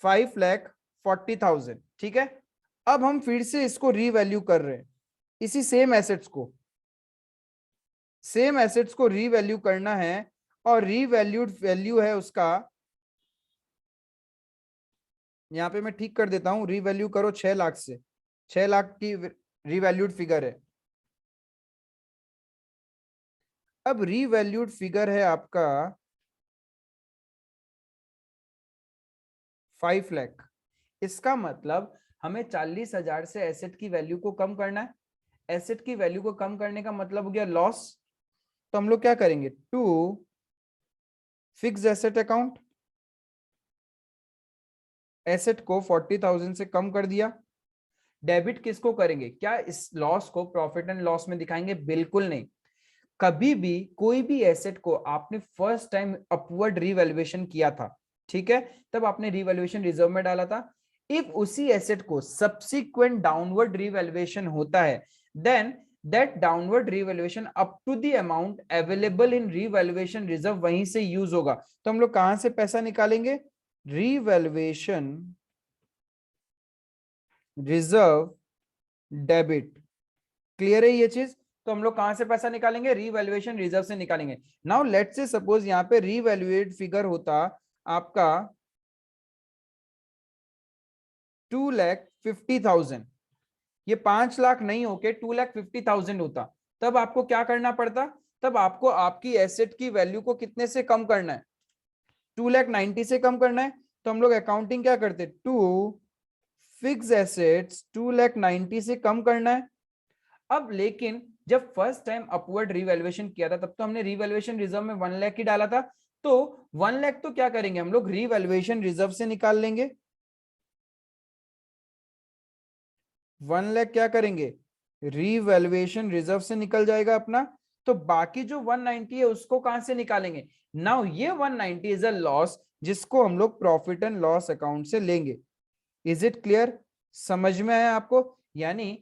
5,40,000। ठीक है, अब हम फिर से इसको रीवैल्यू कर रहे हैं, इसी सेम एसेट्स को रीवैल्यू करना है और रीवैल्यूड वैल्यू है उसका, यहां पे मैं ठीक कर देता हूं, रीवैल्यू करो 6 लाख से, 6 लाख की रीवैल्यूड फिगर है। अब रीवैल्यूड फिगर है आपका 5 लाख। इसका मतलब हमें 40,000 से एसेट की वैल्यू को कम करना है। एसेट की वैल्यू को कम करने का मतलब हो गया लॉस। तो हम लोग क्या करेंगे, to fix asset account, asset को 40,000 से कम कर दिया। डेबिट किसको करेंगे, क्या इस लॉस को प्रॉफिट एंड लॉस में दिखाएंगे, बिल्कुल नहीं। कभी भी कोई भी एसेट को आपने फर्स्ट टाइम अपवर्ड रिवैल्यूएशन किया था, ठीक है, तब आपने रिवैल्यूएशन रिजर्व में डाला था। इफ उसी एसेट को सब्सिक्वेंट डाउनवर्ड रिवैल्यूएशन होता है, then that downward revaluation up to the amount available in revaluation reserve वहीं से यूज होगा। तो हम लोग कहां से पैसा निकालेंगे, रिवैल्यूएशन रिजर्व डेबिट। क्लियर है ये चीज। तो हम लोग कहां से पैसा निकालेंगे, रीवैल्यूएशन रिजर्व से निकालेंगे। नाउ लेट्स से सपोज यहां पे रीवैल्यूएट फिगर होता आपका 2,50,000, ये 5 लाख नहीं होके 2,50,000 होता, तब आपको क्या करना पड़ता, तब आपको आपकी एसेट की वैल्यू को कितने से कम करना है, 2,90,000 से कम करना है। तो हम लोग अकाउंटिंग क्या करते, टू फिक्स एसेट्स 2,90,000 से कम करना है। अब लेकिन जब फर्स्ट टाइम अपवर्ड रिवैल्यूएशन किया था, तब तो हमने रिवैल्यूएशन रिजर्व में 1 लाख ही डाला था। तो 1 लाख तो क्या करेंगे हम लोग, रिवैल्यूएशन रिजर्व से निकाल लेंगे। 1 लाख क्या करेंगे, रिवैल्यूएशन रिजर्व से निकल जाएगा अपना। तो बाकी जो 190 है उसको कहां से निकालेंगे, नाउ ये 190 इज अ लॉस, जिसको हम लोग प्रॉफिट एंड लॉस अकाउंट से लेंगे। इज इट क्लियर, समझ में आया आपको। यानी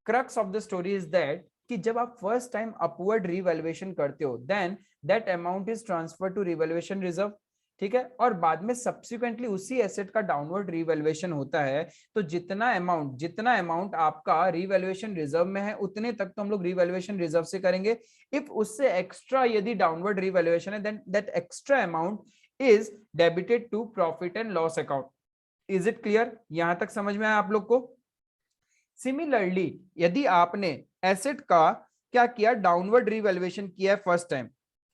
crux of the story is that कि जब आप फर्स्ट टाइम अपवर्ड रिवैल्यूएशन करते हो, then that amount is transfer to revaluation reserve, ठीक है, और बाद में सब्सिक्वेंटली उसी एसेट का डाउनवर्ड रिवैल्यूएशन होता है। तो जितना अमाउंट आपका रिवैल्यूएशन रिजर्व में है, उतने तक तो हम लोग रिवैल्यूएशन रिजर्व से करेंगे। इफ उससे एक्स्ट्रा यदि डाउनवर्ड रिवैल्यूएशन है, then that extra amount is debited to profit and loss account. Is it clear, यहां तक समझ में आया आप लोग को। सिमिलरली यदि आपने एसेट का क्या किया, डाउनवर्ड रिवैल्यूएशन किया है,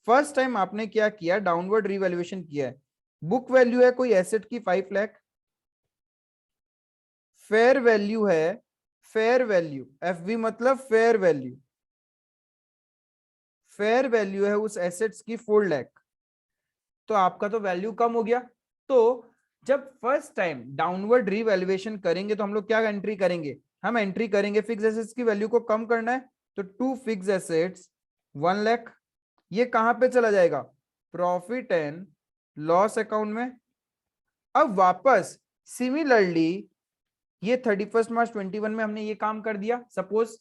फर्स्ट टाइम आपने क्या किया, डाउनवर्ड रिवैल्यूएशन किया है। बुक वैल्यू है कोई एसेट की 5 लाख, फेयर वैल्यू है, फेयर वैल्यू एफवी मतलब फेयर वैल्यू, फेयर वैल्यू है उस एसेट्स की 4 लाख। तो आपका तो वैल्यू कम हो गया। तो जब फर्स्ट टाइम डाउनवर्ड रिवैल्यूएशन करेंगे तो हम लोग क्या एंट्री करेंगे, हम एंट्री करेंगे फिक्स एसेट्स की वैल्यू को कम करना है। तो टू फिक्स एसेट्स 1 लाख, ये कहां पे चला जाएगा, प्रॉफिट एंड लॉस अकाउंट में। अब वापस सिमिलरली ये 31 मार्च 21 में हमने ये काम कर दिया सपोज।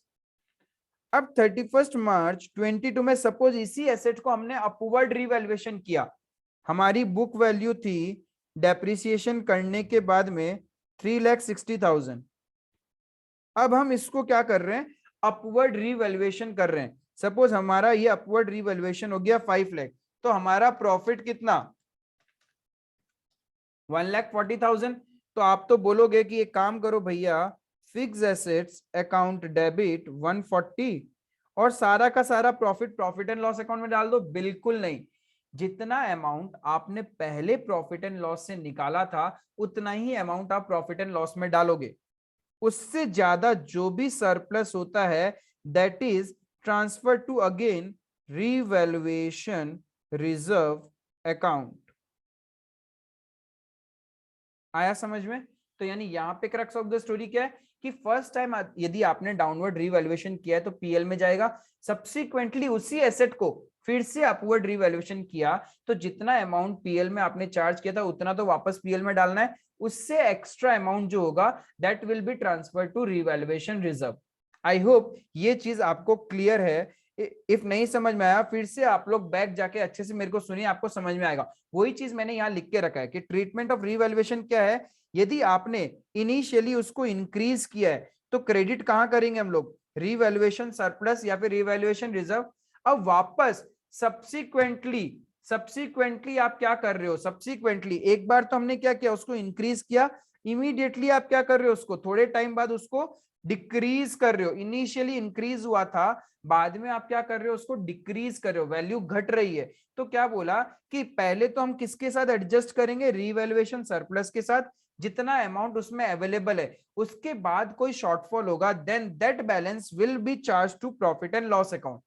अब 31 मार्च 22 में सपोज इसी एसेट को हमने अपवर्ड रिवैल्यूएशन किया, हमारी बुक वैल्यू थी डेप्रिसिएशन करने के बाद में 3,60,000। अब हम इसको क्या कर रहे हैं, अपवर्ड रिवैल्यूएशन कर रहे हैं। सपोज हमारा ये अपवर्ड रिवैल्यूएशन हो गया 5 लाख, तो हमारा प्रॉफिट कितना, 1,40,000। तो आप तो बोलोगे कि एक काम करो भैया, फिक्स एसेट्स अकाउंट डेबिट 140 और सारा का सारा प्रॉफिट एंड लॉस अकाउंट में डाल दो। बिल्कुल नहीं, जितना अमाउंट आपने पहले प्रॉफिट एंड लॉस से निकाला था, उतना ही अमाउंट आप प्रॉफिट एंड लॉस में डालोगे। उससे ज्यादा जो भी सरप्लस होता है, that is transfer to again revaluation reserve account. आया समझ में। तो यानी यहाँ पे क्रक्स ऑफ द स्टोरी क्या है कि फर्स्ट टाइम यदि आपने डाउनवर्ड रिवैल्यूएशन किया है तो पीएल में जाएगा। सब्सिक्वेंटली उसी एसेट को फिर से अपवर्ड रिवैल्यूएशन किया, तो जितना अमाउंट पीएल में आपने चार्ज किया था उतना तो वापस पीएल में डालना है। उससे एक्स्ट्रा अमाउंट जो होगा that will be transfer to revaluation reserve. I hope ये चीज आपको क्लियर है। इफ नहीं समझ में आया, फिर से आप लोग बैक जाके अच्छे से मेरे को सुनिए, आपको समझ में आएगा। वही चीज मैंने यहाँ लिख के रखा है कि ट्रीटमेंट ऑफ रिवैल्यूएशन क्या है। यदि आपने इनिशियली उसको इंक्रीज किया है तो क्रेडिट कहां करेंगे हम लोग, रिवैल्यूएशन सरप्लस या फिर रिवैल्यूएशन रिजर्व। अब वापस सब्सिक्वेंटली आप क्या कर रहे हो, सब्सिक्वेंटली एक बार तो हमने क्या किया, उसको इंक्रीज किया, इमीडिएटली आप क्या कर रहे हो, उसको थोड़े टाइम बाद उसको डिक्रीज कर रहे हो। इनिशियली इंक्रीज हुआ था, बाद में आप क्या कर रहे हो, उसको डिक्रीज कर रहे हो, वैल्यू घट रही है। तो क्या बोला कि पहले तो हम किसके साथ एडजस्ट करेंगे, रिवैल्यूएशन सरप्लस के साथ, जितना अमाउंट उसमें अवेलेबल है उसके बाद कोई शॉर्टफॉल होगा, then that balance will be charge to profit and loss account.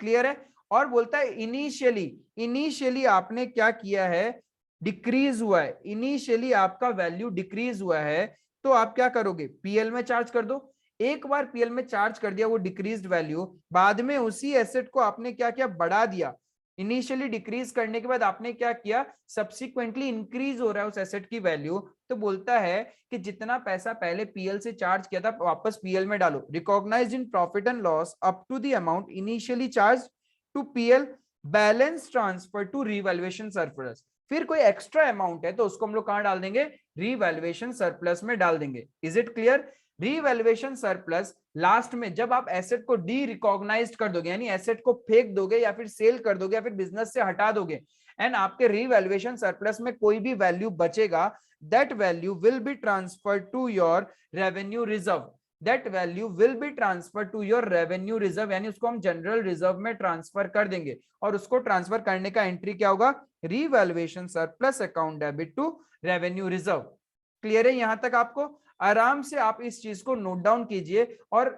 Clear है? और बोलता है इनिशियली, इनिशियली आपने क्या किया है, डिक्रीज हुआ है, इनिशियली आपका वैल्यू डिक्रीज हुआ है, तो आप क्या करोगे, पीएल में चार्ज कर दो। एक बार पीएल में चार्ज कर दिया वो डिक्रीज्ड वैल्यू, बाद में उसी एसेट को आपने क्या किया, बढ़ा दिया। इनिशियली डिक्रीज करने के बाद आपने क्या किया, सब्सिक्वेंटली इंक्रीज हो रहा है उस एसेट की वैल्यू, तो बोलता है कि जितना पैसा पहले पीएल से चार्ज किया था वापस पीएल में डालो। Recognised in profit and loss up to the amount initially charge to PL, balance transfer to revaluation surplus. फिर कोई एक्स्ट्रा अमाउंट है तो उसको हम लोग कहां डाल देंगे, रीवैल्यूएशन सरप्लस में डाल देंगे। Is it clear? Revaluation surplus last में जब आप एसेट को डी रिकॉग्नाइज्ड कर दोगे, यानी एसेट को फेंक दोगे या फिर सेल कर दोगे या फिर बिजनेस से हटा दोगे, एंड आपके रीवैल्यूएशन सरप्लस में कोई भी वैल्यू बचेगा, that value will be transferred to your revenue reserve. That value will be transfer to your revenue reserve, यानी उसको हम जनरल रिजर्व में ट्रांसफर कर देंगे। और उसको ट्रांसफर करने का एंट्री क्या होगा, revaluation surplus account debit to revenue reserve. Clear है यहां तक? आपको आराम से आप इस चीज को नोट डाउन कीजिए, और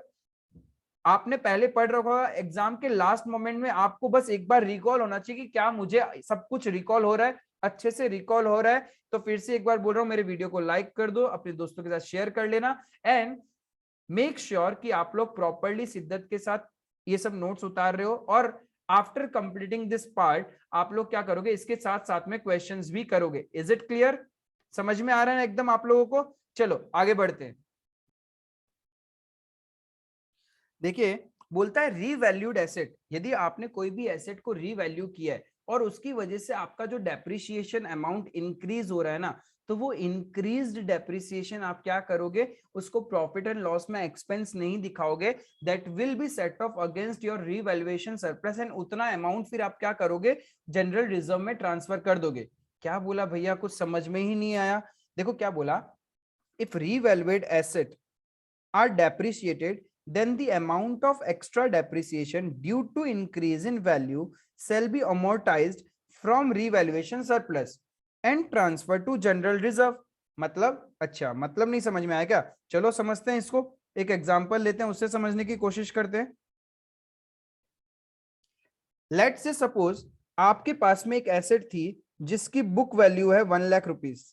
आपने पहले पढ़ रखा होगा, एग्जाम के लास्ट मोमेंट में आपको बस एक बार रिकॉल होना चाहिए कि क्या मुझे सब कुछ रिकॉल हो रहा है, अच्छे से रिकॉल हो रहा है। तो फिर से एक बार बोल रहा हूं, मेरे वीडियो को लाइक कर दो, अपने दोस्तों के साथ शेयर कर लेना, एंड मेक श्योर कि आप लोग प्रॉपरली शिद्दत के साथ ये सब नोट्स उतार रहे हो। और आफ्टर कंप्लीटिंग दिस पार्ट आप लोग क्या करोगे, इसके साथ साथ में क्वेश्चंस भी करोगे। Is it clear? समझ में आ रहा है ना एकदम आप लोगों को? चलो आगे बढ़ते हैं। देखिए बोलता है रीवैल्यूड एसेट, यदि आपने कोई भी एसेट को रीवैल्यू किया है और उसकी वजह से आपका जो डेप्रिसिएशन अमाउंट इंक्रीज हो रहा है ना, तो वो इंक्रीज्ड डेप्रिसिएशन आप क्या करोगे, उसको प्रॉफिट एंड लॉस में एक्सपेंस नहीं दिखाओगे, that will be set off against your revaluation surplus, and उतना अमाउंट फिर आप क्या करोगे, जनरल रिजर्व में ट्रांसफर कर दोगे। क्या बोला भैया, कुछ समझ में ही नहीं आया? देखो क्या बोला, if revalued asset are depreciated, then the amount of extra depreciation due to increase in value shall be amortized from revaluation surplus and transferred to general reserve। मतलब अच्छा, मतलब नहीं समझ में आया क्या? चलो समझते हैं इसको, एक एग्जांपल लेते हैं, उससे समझने की कोशिश करते हैं। लेट्स से सपोज आपके पास में एक एसेट थी जिसकी बुक वैल्यू है 1 लाख रुपीज,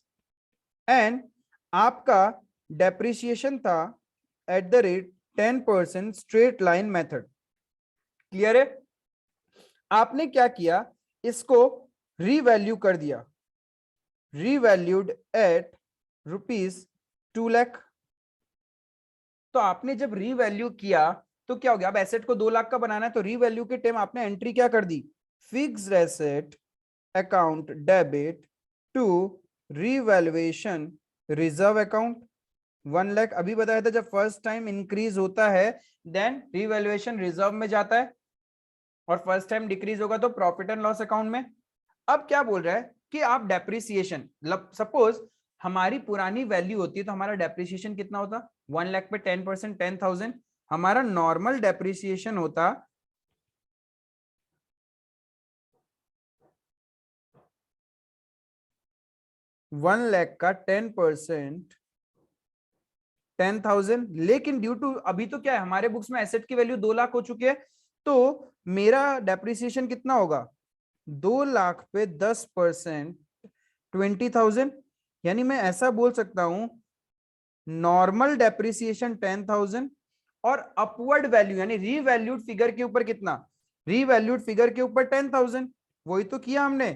एंड आपका डेप्रिसिएशन था at the rate 10% straight line method. Clear है? आपने क्या किया, इसको रीवैल्यू कर दिया, रीवैल्यूड एट ₹2 लाख। तो आपने जब रीवैल्यू किया तो क्या हो गया, अब एसेट को 2 लाख का बनाना है, तो रीवैल्यू के टाइम आपने एंट्री क्या कर दी, fixed asset account debit to revaluation reserve account 1 lakh. अभी बताया था जब फर्स्ट टाइम इंक्रीज होता है देन रीवैल्यूएशन रिजर्व में जाता है, और फर्स्ट टाइम डिक्रीज होगा तो प्रॉफिट एंड लॉस अकाउंट में। अब क्या बोल रहा है कि आप डेप्रिसिएशन, सपोज हमारी पुरानी वैल्यू होती है तो हमारा डेप्रिसिएशन कितना होता, 1 लाख पे 10% 10,000। हमारा नॉर्मल डेप्रिसिएशन होता 1 लाख का 10% 10,000, लेकिन ड्यू टू अभी तो क्या है, हमारे बुक्स में एसेट की वैल्यू 2 लाख हो चुकी है, तो मेरा डेप्रिसिएशन कितना होगा, 2 लाख पे 10% 20,000। यानी मैं ऐसा बोल सकता हूं, नॉर्मल डेप्रिसिएशन 10,000 और अपवर्ड वैल्यू यानी रीवैल्यूड फिगर के ऊपर कितना, रीवैल्यूड फिगर के ऊपर 10,000। वही तो किया हमने।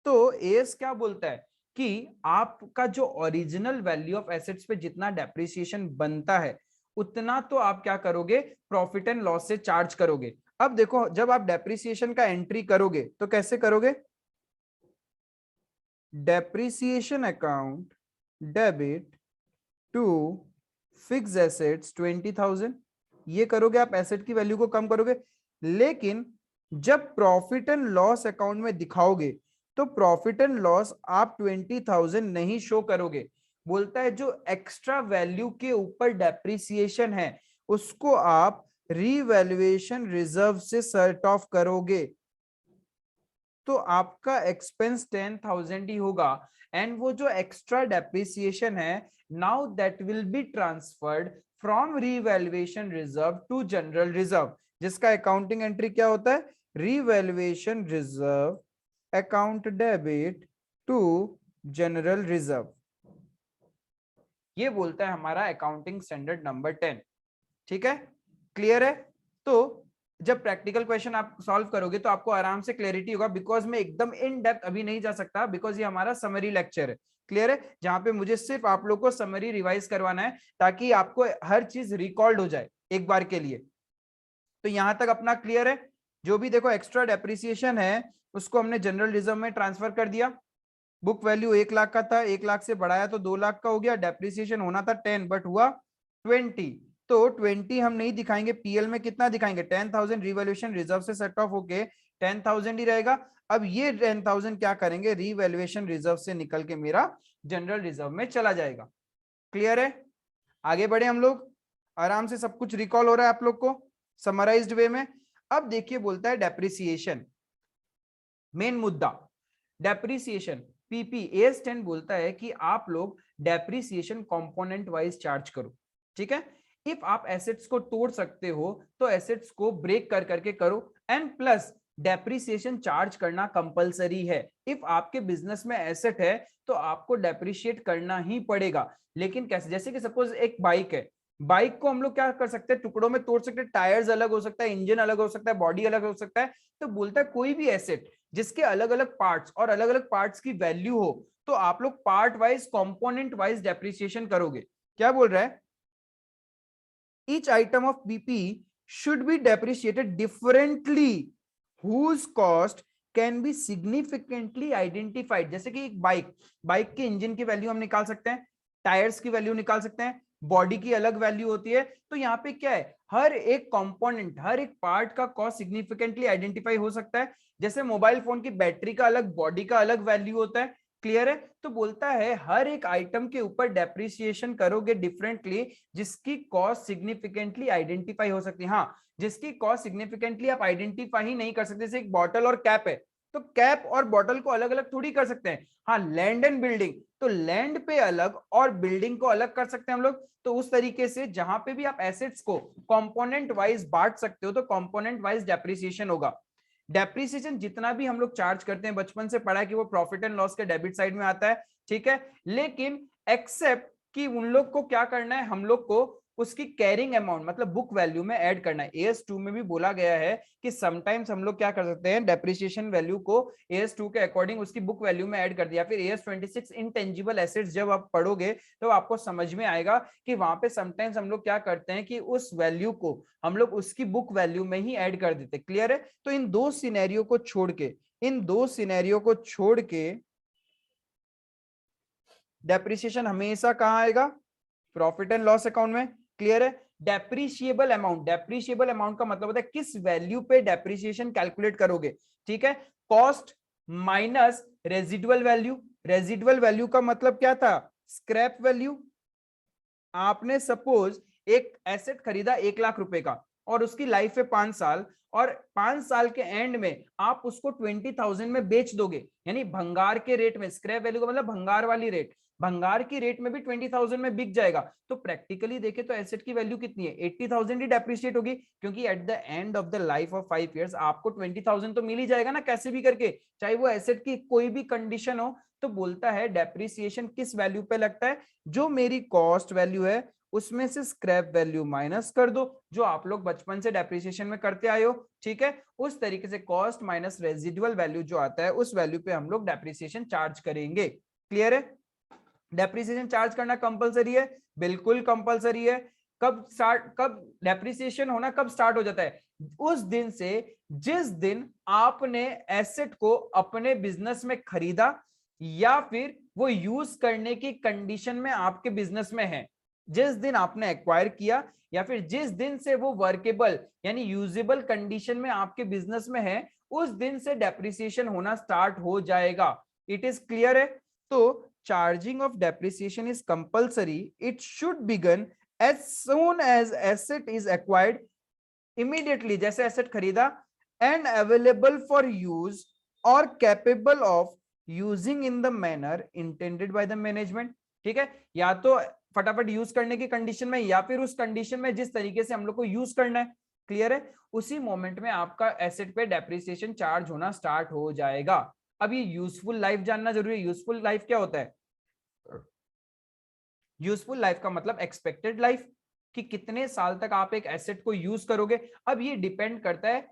तो एएस क्या बोलता है कि आपका जो ओरिजिनल वैल्यू ऑफ एसेट्स पे जितना डेप्रिसिएशन बनता है उतना तो आप क्या करोगे, प्रॉफिट एंड लॉस से चार्ज करोगे। अब देखो जब आप डेप्रिसिएशन का एंट्री करोगे तो कैसे करोगे, depreciation account debit to fix assets 20,000, ये करोगे आप, एसेट की वैल्यू को कम करोगे। लेकिन जब प्रॉफिट एंड लॉस अकाउंट में दिखाओगे तो प्रॉफिट एंड लॉस आप 20,000 नहीं शो करोगे। बोलता है जो एक्स्ट्रा वैल्यू के ऊपर डेप्रिसिएशन है उसको आप रीवैल्यूएशन रिजर्व से सेट ऑफ करोगे, तो आपका एक्सपेंस 10,000 ही होगा। एंड वो जो एक्स्ट्रा डेप्रिसिएशन है now that will be transferred from revaluation reserve to general reserve, जिसका अकाउंटिंग एंट्री क्या होता है, revaluation reserve account debit to general reserve. ये बोलता है हमारा अकाउंटिंग स्टैंडर्ड नंबर 10। ठीक है, क्लियर है। तो जब प्रैक्टिकल क्वेश्चन आप सॉल्व करोगे तो आपको आराम से क्लैरिटी होगा, बिकॉज मैं एकदम इन डेप्थ अभी नहीं जा सकता, बिकॉज ये हमारा समरी लेक्चर है, क्लियर है, जहां पे मुझे सिर्फ आप लोग को समरी रिवाइज करवाना है ताकि आपको हर चीज रिकॉल्ड हो जाए एक बार के लिए। तो यहां तक अपना क्लियर है। जो भी देखो एक्स्ट्रा डेप्रिसिएशन है उसको हमने जनरल रिजर्व में ट्रांसफर कर दिया। बुक वैल्यू 1 लाख का था, 1 लाख से बढ़ाया तो 2 लाख का हो गया। डेप्रिसिएशन होना था 10 बट हुआ 20, तो 20 हम नहीं दिखाएंगे, पीएल में कितना दिखाएंगे, 10,000 रिवैल्यूएशन रिजर्व से सेट ऑफ होके 10,000 ही रहेगा। अब ये 10,000 क्या करेंगे, रिवैल्यूएशन रिजर्व से निकल के मेरा जनरल रिजर्व में चला जाएगा। क्लियर है, आगे बढ़े हम लोग, आराम से सब कुछ रिकॉल हो रहा है आप लोग को समराइज्ड वे में। अब देखिए बोलता है डेप्रिसिएशन, मेन मुद्दा डेप्रिसिएशन। पीपी एस 10 बोलता है कि आप लोग डेप्रिसिएशन कंपोनेंट वाइज चार्ज करो। ठीक है, इफ आप एसेट्स को तोड़ सकते हो तो एसेट्स को ब्रेक कर करके करो, एंड प्लस डेप्रिसिएशन चार्ज करना कंपलसरी है। इफ आपके बिजनेस में एसेट है तो आपको डेप्रिशिएट करना ही पड़ेगा। लेकिन कैसे, जैसे कि सपोज एक बाइक है, बाइक को हम लोग क्या कर सकते हैं, टुकड़ों में तोड़ सकते हैं, टायर्स अलग हो सकता है, इंजन अलग हो सकता है, बॉडी अलग हो सकता है। तो बोलता है कोई भी एसेट जिसके अलग अलग पार्ट्स और अलग अलग पार्ट्स की वैल्यू हो तो आप लोग part wise component wise depreciation करोगे। क्या बोल रहा है, each item of BP should be depreciated differently whose cost can be significantly identified। जैसे कि एक बाइक के इंजन की वैल्यू हम निकाल सकते हैं, टायर्स की वैल्यू निकाल सकते हैं, बॉडी की अलग वैल्यू होती है। तो यहाँ पे क्या है, हर एक कंपोनेंट हर एक पार्ट का कॉस्ट सिग्निफिकेंटली आइडेंटिफाई हो सकता है। जैसे मोबाइल फोन की बैटरी का अलग, बॉडी का अलग वैल्यू होता है। क्लियर है, तो बोलता है हर एक आइटम के ऊपर डेप्रिसिएशन करोगे डिफरेंटली जिसकी कॉस्ट सिग्निफिकेंटली आइडेंटिफाई हो सकती है। हाँ, जिसकी कॉस्ट सिग्निफिकेंटली आप आइडेंटिफाई ही नहीं कर सकते, जैसे एक बॉटल और कैप है तो कैप और बॉटल को अलग अलग थोड़ी कर सकते हैं। हाँ, लैंड एंड बिल्डिंग, तो लैंड पे अलग और बिल्डिंग को अलग कर सकते हैं हम लोग। तो उस तरीके से जहां पे भी आप एसेट्स को कंपोनेंट वाइज बांट सकते हो तो कंपोनेंट वाइज डेप्रिसिएशन होगा। डेप्रिसिएशन जितना भी हम लोग चार्ज करते हैं, बचपन से पढ़ा कि वो प्रॉफिट एंड लॉस के डेबिट साइड में आता है। ठीक है, लेकिन एक्सेप्ट कि उन लोग को क्या करना है, हम लोग को उसकी कैरिंग अमाउंट मतलब बुक वैल्यू में ऐड करना है। AS2 में भी बोला गया है कि समटाइम्स हम लोग क्या कर सकते हैं, डेप्रिसिएशन वैल्यू को AS2 के अकॉर्डिंग उसकी बुक वैल्यू में ऐड कर दिया। फिर AS26 इंटेंजिबल एसेट्स जब आप पढ़ोगे तो आपको समझ में आएगा कि वहां पे समटाइम्स हम लोग क्या करते हैं कि उस वैल्यू को हम लोग उसकी बुक वैल्यू में ही ऐड कर देते। क्लियर है, तो इन दो सिनेरियो को छोड़ के डेप्रिसिएशन हमेशा कहां आएगा, प्रॉफिट एंड लॉस अकाउंट में। क्लियर है, डेप्रिशिएबल अमाउंट का मतलब होता है किस वैल्यू पे डेप्रिसिएशन कैलकुलेट करोगे। ठीक है, कॉस्ट माइनस रेजिडुअल वैल्यू का मतलब क्या था, स्क्रैप वैल्यू। आपने सपोज एक एसेट खरीदा 1 लाख रुपए का और उसकी लाइफ है 5 साल, और 5 साल के एंड में आप उसको 20,000 में बेच दोगे, यानी भंगार के रेट में। स्क्रैप वैल्यू का मतलब भंगार वाली रेट, भंगार की रेट में भी 20,000 में बिक जाएगा। तो प्रैक्टिकली देखे तो एसेट की वैल्यू कितनी है, 80,000 ही डेप्रिशिएट होगी, क्योंकि at the end of the life of 5 years आपको 20,000 तो मिल ही जाएगा ना, कैसे भी करके, चाहे वो एसेट की कोई भी कंडीशन हो। तो बोलता है डेप्रिसिएशन किस वैल्यू पे लगता है, जो मेरी कॉस्ट वैल्यू है उसमें से स्क्रैप वैल्यू माइनस कर दो, जो आप लोग बचपन से डेप्रिसिएशन में करते आए हो। ठीक है, उस तरीके से कॉस्ट माइनस रेजिडुअल वैल्यू जो आता है उस वैल्यू पे हम लोग डेप्रिसिएशन चार्ज करेंगे। क्लियर है, डेप्रिसिएशन चार्ज करना कंपलसरी है, बिल्कुल कंपलसरी है। कब डेप्रिसिएशन होना कब स्टार्ट हो जाता है, उस दिन से जिस दिन आपने एसेट को अपने बिजनेस में खरीदा या फिर वो यूज करने की कंडीशन में आपके बिजनेस में है। जिस दिन आपने एक्वायर किया या फिर जिस दिन से वो वर्केबल यानी यूजेबल कंडीशन में आपके बिजनेस में है, उस दिन से डेप्रिसिएशन होना स्टार्ट हो जाएगा। इट इज क्लियर है, तो charging of depreciation is compulsory. It should begin as soon as asset is acquired, immediately जैसे asset खरीदा, and available for use or capable of using in the manner intended by the management. ठीक है, या तो फटाफट use करने की condition में या फिर उस कंडीशन में जिस तरीके से हम लोग को यूज करना है। क्लियर है, उसी मोमेंट में आपका एसेट पे डेप्रिसिएशन चार्ज होना स्टार्ट हो जाएगा। अब ये यूजफुल लाइफ जानना जरूरी है। यूजफुल लाइफ क्या होता है? यूजफुल लाइफ का मतलब एक्सपेक्टेड लाइफ, कि कितने साल तक आप एक एसेट को यूज करोगे। अब ये डिपेंड करता है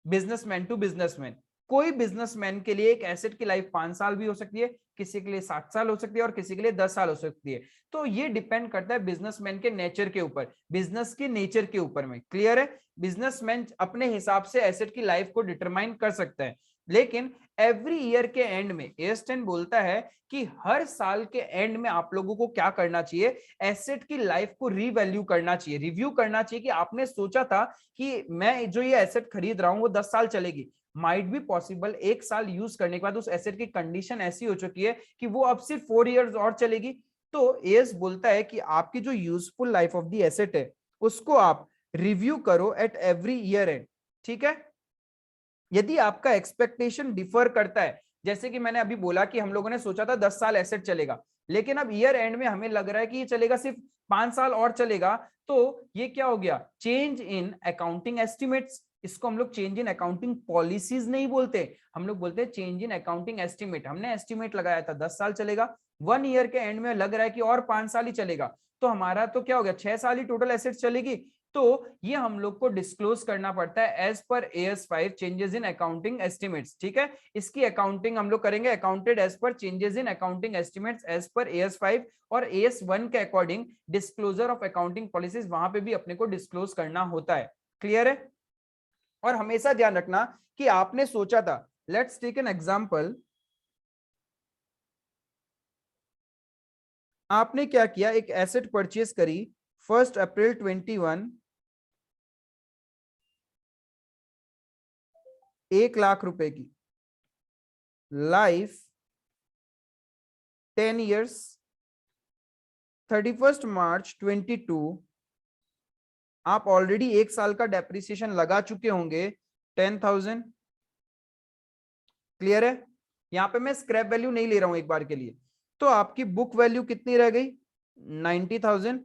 बिजनेसमैन टू बिजनेसमैन। कोई बिजनेसमैन के लिए एक एसेट की लाइफ 5 साल भी हो सकती है, किसी के लिए 7 साल हो सकती है और किसी के लिए 10 साल हो सकती है। तो ये डिपेंड करता है बिजनेसमैन के नेचर के ऊपर, बिजनेस के नेचर के ऊपर में। क्लियर है, बिजनेसमैन अपने हिसाब से एसेट की लाइफ को डिटरमाइन कर सकता है। लेकिन एवरी ईयर के एंड में AS10 बोलता है कि हर साल के एंड में आप लोगों को क्या करना चाहिए, एसेट की लाइफ को रीवैल्यू करना चाहिए, रिव्यू करना चाहिए कि आपने सोचा था कि मैं जो ये एसेट खरीद रहा हूं वो 10 साल चलेगी। माइट बी पॉसिबल 1 साल यूज करने के बाद उस एसेट की कंडीशन ऐसी हो चुकी है कि वो अब सिर्फ 4 इयर्स और चलेगी। तो एस बोलता है कि आपकी जो useful life of the asset है उसको आप रिव्यू करो एट एवरी ईयर एंड। ठीक है, यदि आपका एक्सपेक्टेशन डिफर करता है, जैसे कि मैंने अभी बोला कि हम लोगों ने सोचा था 10 साल एसेट चलेगा, लेकिन अब ईयर एंड में हमें लग रहा है कि ये चलेगा सिर्फ 5 साल और चलेगा, तो ये क्या हो गया? Change in accounting estimates. इसको हम लोग चेंज इन अकाउंटिंग पॉलिसीज नहीं बोलते, हम लोग बोलते हैं चेंज इन अकाउंटिंग एस्टिमेट। हमने एस्टिमेट लगाया था 10 साल चलेगा, 1 ईयर के एंड में लग रहा है कि और 5 साल ही चलेगा, तो हमारा तो क्या हो गया, 6 साल ही टोटल एसेट चलेगी। तो ये हम लोग को डिस्क्लोज करना पड़ता है as per AS5 changes in accounting estimates. ठीक है, इसकी अकाउंटिंग हम लोग करेंगे accounted as per changes in accounting estimates as per AS5 और AS1 के according disclosure of accounting policies, वहां पे भी अपने को डिस्क्लोज करना होता है। क्लियर है, और हमेशा ध्यान रखना कि आपने सोचा था, लेट्स टेक एन एग्जांपल, आपने क्या किया, एक एसेट परचेज करी 1 अप्रैल 21, 1 लाख रुपए की, लाइफ 10 इयर्स, 31 मार्च 22 आप ऑलरेडी 1 साल का डेप्रिसिएशन लगा चुके होंगे 10,000। क्लियर है, यहां पे मैं स्क्रैप वैल्यू नहीं ले रहा हूं एक बार के लिए, तो आपकी बुक वैल्यू कितनी रह गई? 90,000।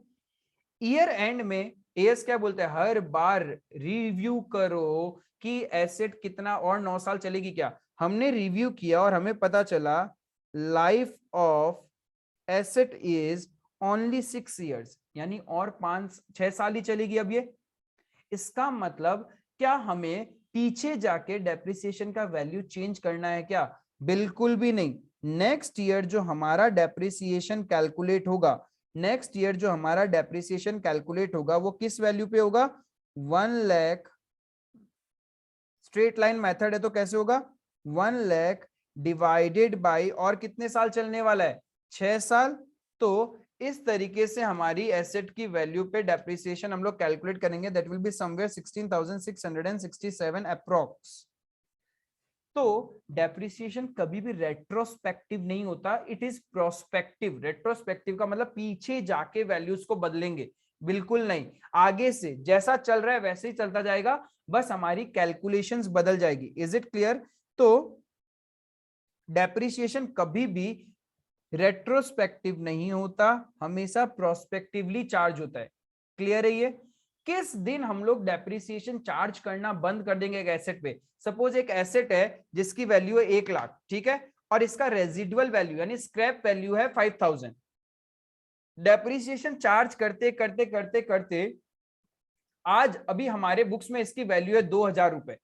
ईयर एंड में एएस क्या बोलते हैं, हर बार रिव्यू करो कि एसेट कितना और 9 साल चलेगी क्या। हमने रिव्यू किया और हमें पता चला life of asset is only 6 years, यानी और 5-6 साल ही चलेगी अब ये। इसका मतलब क्या हमें पीछे जाके डेप्रिसिएशन का वैल्यू चेंज करना है क्या? बिल्कुल भी नहीं। नेक्स्ट ईयर जो हमारा डेप्रिसिएशन कैलकुलेट होगा, नेक्स्ट ईयर जो हमारा डेप्रिसिएशन कैलकुलेट होगा वो किस वैल्यू पे होगा? 1 लाख। स्ट्रेट लाइन मेथड है तो कैसे होगा? 1 लाख डिवाइडेड बाय, और कितने साल चलने वाला है? 6 साल। तो इस तरीके से हमारी एसेट की वैल्यू पे डेप्रिसिएशन हम लोग कैलकुलेट करेंगे, that will be somewhere 16,667 approx. तो डेप्रिसिएशन कभी भी रेट्रोस्पेक्टिव नहीं होता, इट इज प्रोस्पेक्टिव। रेट्रोस्पेक्टिव का मतलब पीछे जाके वैल्यूज को बदलेंगे, बिल्कुल नहीं, आगे से जैसा चल रहा है वैसे ही चलता जाएगा, बस हमारी कैलकुलेशंस बदल जाएगी। Is it clear? तो डेप्रिसिएशन कभी भी रेट्रोस्पेक्टिव नहीं होता, हमेशा प्रोस्पेक्टिवली चार्ज होता है। क्लियर है ये? किस दिन हम लोग डेप्रिसिएशन चार्ज करना बंद कर देंगे एक एसेट पे? सपोज एक एसेट है जिसकी वैल्यू है 1 लाख, ठीक है, और इसका रेजिडुअल वैल्यू यानी स्क्रैप वैल्यू है 5,000। डेप्रिसिएशन चार्ज करते करते करते करते आज अभी हमारे बुक्स में इसकी वैल्यू है 2,000 रुपए,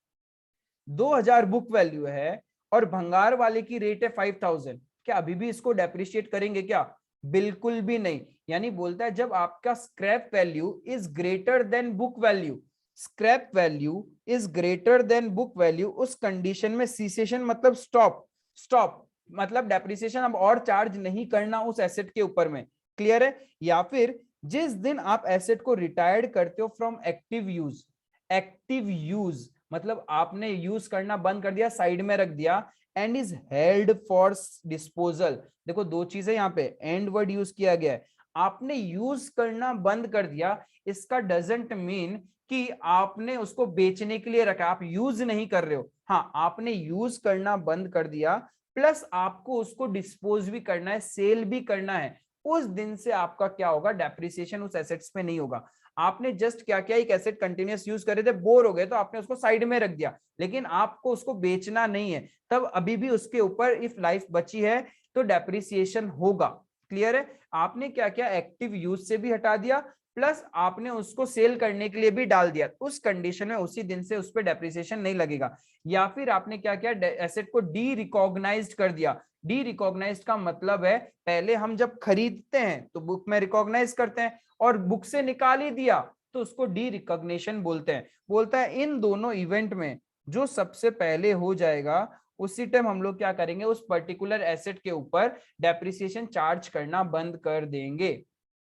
2,000 बुक वैल्यू है, और भंगार वाले की रेट है 5,000। क्या अभी भी इसको डेप्रिशिएट करेंगे क्या? बिल्कुल भी नहीं। यानी बोलता है जब आपका scrap value is greater than book value, scrap value is greater than book value, उस कंडीशन में सीसेशन मतलब स्टॉप, स्टॉप मतलब डेप्रिसिएशन अब और चार्ज नहीं करना उस एसेट के ऊपर में। क्लियर है? या फिर जिस दिन आप एसेट को रिटायर्ड करते हो from active use, active use मतलब आपने यूज करना बंद कर दिया, साइड में रख दिया, and is held for disposal. देखो दो चीजें यहाँ पे एंड वर्ड यूज किया गया है। आपने यूज करना बंद कर दिया, इसका डजंट मीन कि आपने उसको बेचने के लिए रखा, आप यूज नहीं कर रहे हो। हाँ, आपने यूज करना बंद कर दिया, प्लस आपको उसको डिस्पोज भी करना है, सेल भी करना है, उस दिन से आपका क्या होगा, डेप्रिसिएशन उस एसेट्स पे नहीं होगा। आपने जस्ट क्या किया, एक एसेट कंटिन्यूअस यूज कर रहे थे, बोर हो गए तो आपने उसको साइड में रख दिया, लेकिन आपको उसको बेचना नहीं है, तब अभी भी उसके ऊपर इफ लाइफ बची है तो डेप्रिसिएशन होगा। क्लियर है? आपने क्या किया, एक्टिव यूज से भी हटा दिया, प्लस आपने उसको सेल करने के लिए भी डाल दिया, उस कंडीशन में उसी दिन से उस पर डेप्रिसिएशन नहीं लगेगा। या फिर आपने क्या किया, एसेट को डी रिकॉग्नाइज्ड कर दिया। डी रिकॉग्नाइज्ड का मतलब है पहले हम जब खरीदते हैं तो बुक में रिकॉग्नाइज करते हैं, और बुक से निकाल ही दिया तो उसको डी रिकॉग्निशन बोलते हैं। बोलता है इन दोनों इवेंट में जो सबसे पहले हो जाएगा उसी टाइम हम लोग क्या करेंगे, उस पर्टिकुलर एसेट के ऊपर डेप्रिसिएशन चार्ज करना बंद कर देंगे।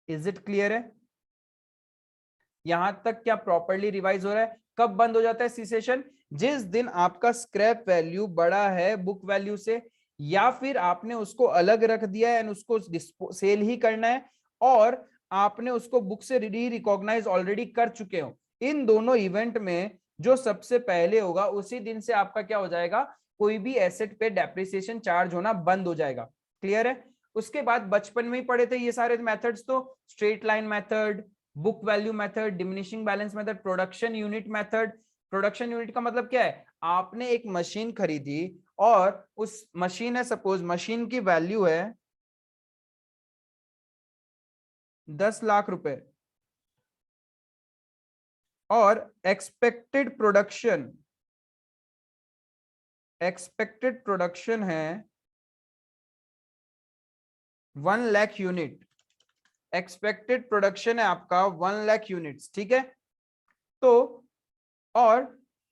इज इट क्लियर है? यहां तक क्या प्रॉपर्ली रिवाइज हो रहा है? कब बंद हो जाता है सीसेशन? जिस दिन आपका स्क्रैप वैल्यू बड़ा है बुक वैल्यू से, या फिर आपने उसको अलग रख दिया है एंड उसको सेल ही करना है, और आपने उसको बुक से री रिकॉग्नाइज ऑलरेडी कर चुके हो। इन दोनों इवेंट में जो सबसे पहले होगा उसी दिन से आपका क्या हो जाएगा, कोई भी एसेट पे डेप्रिसिएशन चार्ज होना बंद हो जाएगा। क्लियर है? उसके बाद बचपन में ही पढ़े थे ये सारे मेथड्स, तो straight line method, book value method, diminishing balance method, production unit method. Production unit का मतलब क्या है, आपने एक मशीन खरीदी और उस मशीन है, सपोज मशीन की वैल्यू है 10 लाख रुपए, और एक्सपेक्टेड प्रोडक्शन है 1 लाख यूनिट। एक्सपेक्टेड प्रोडक्शन है आपका 1 लाख यूनिट्स, ठीक है? तो और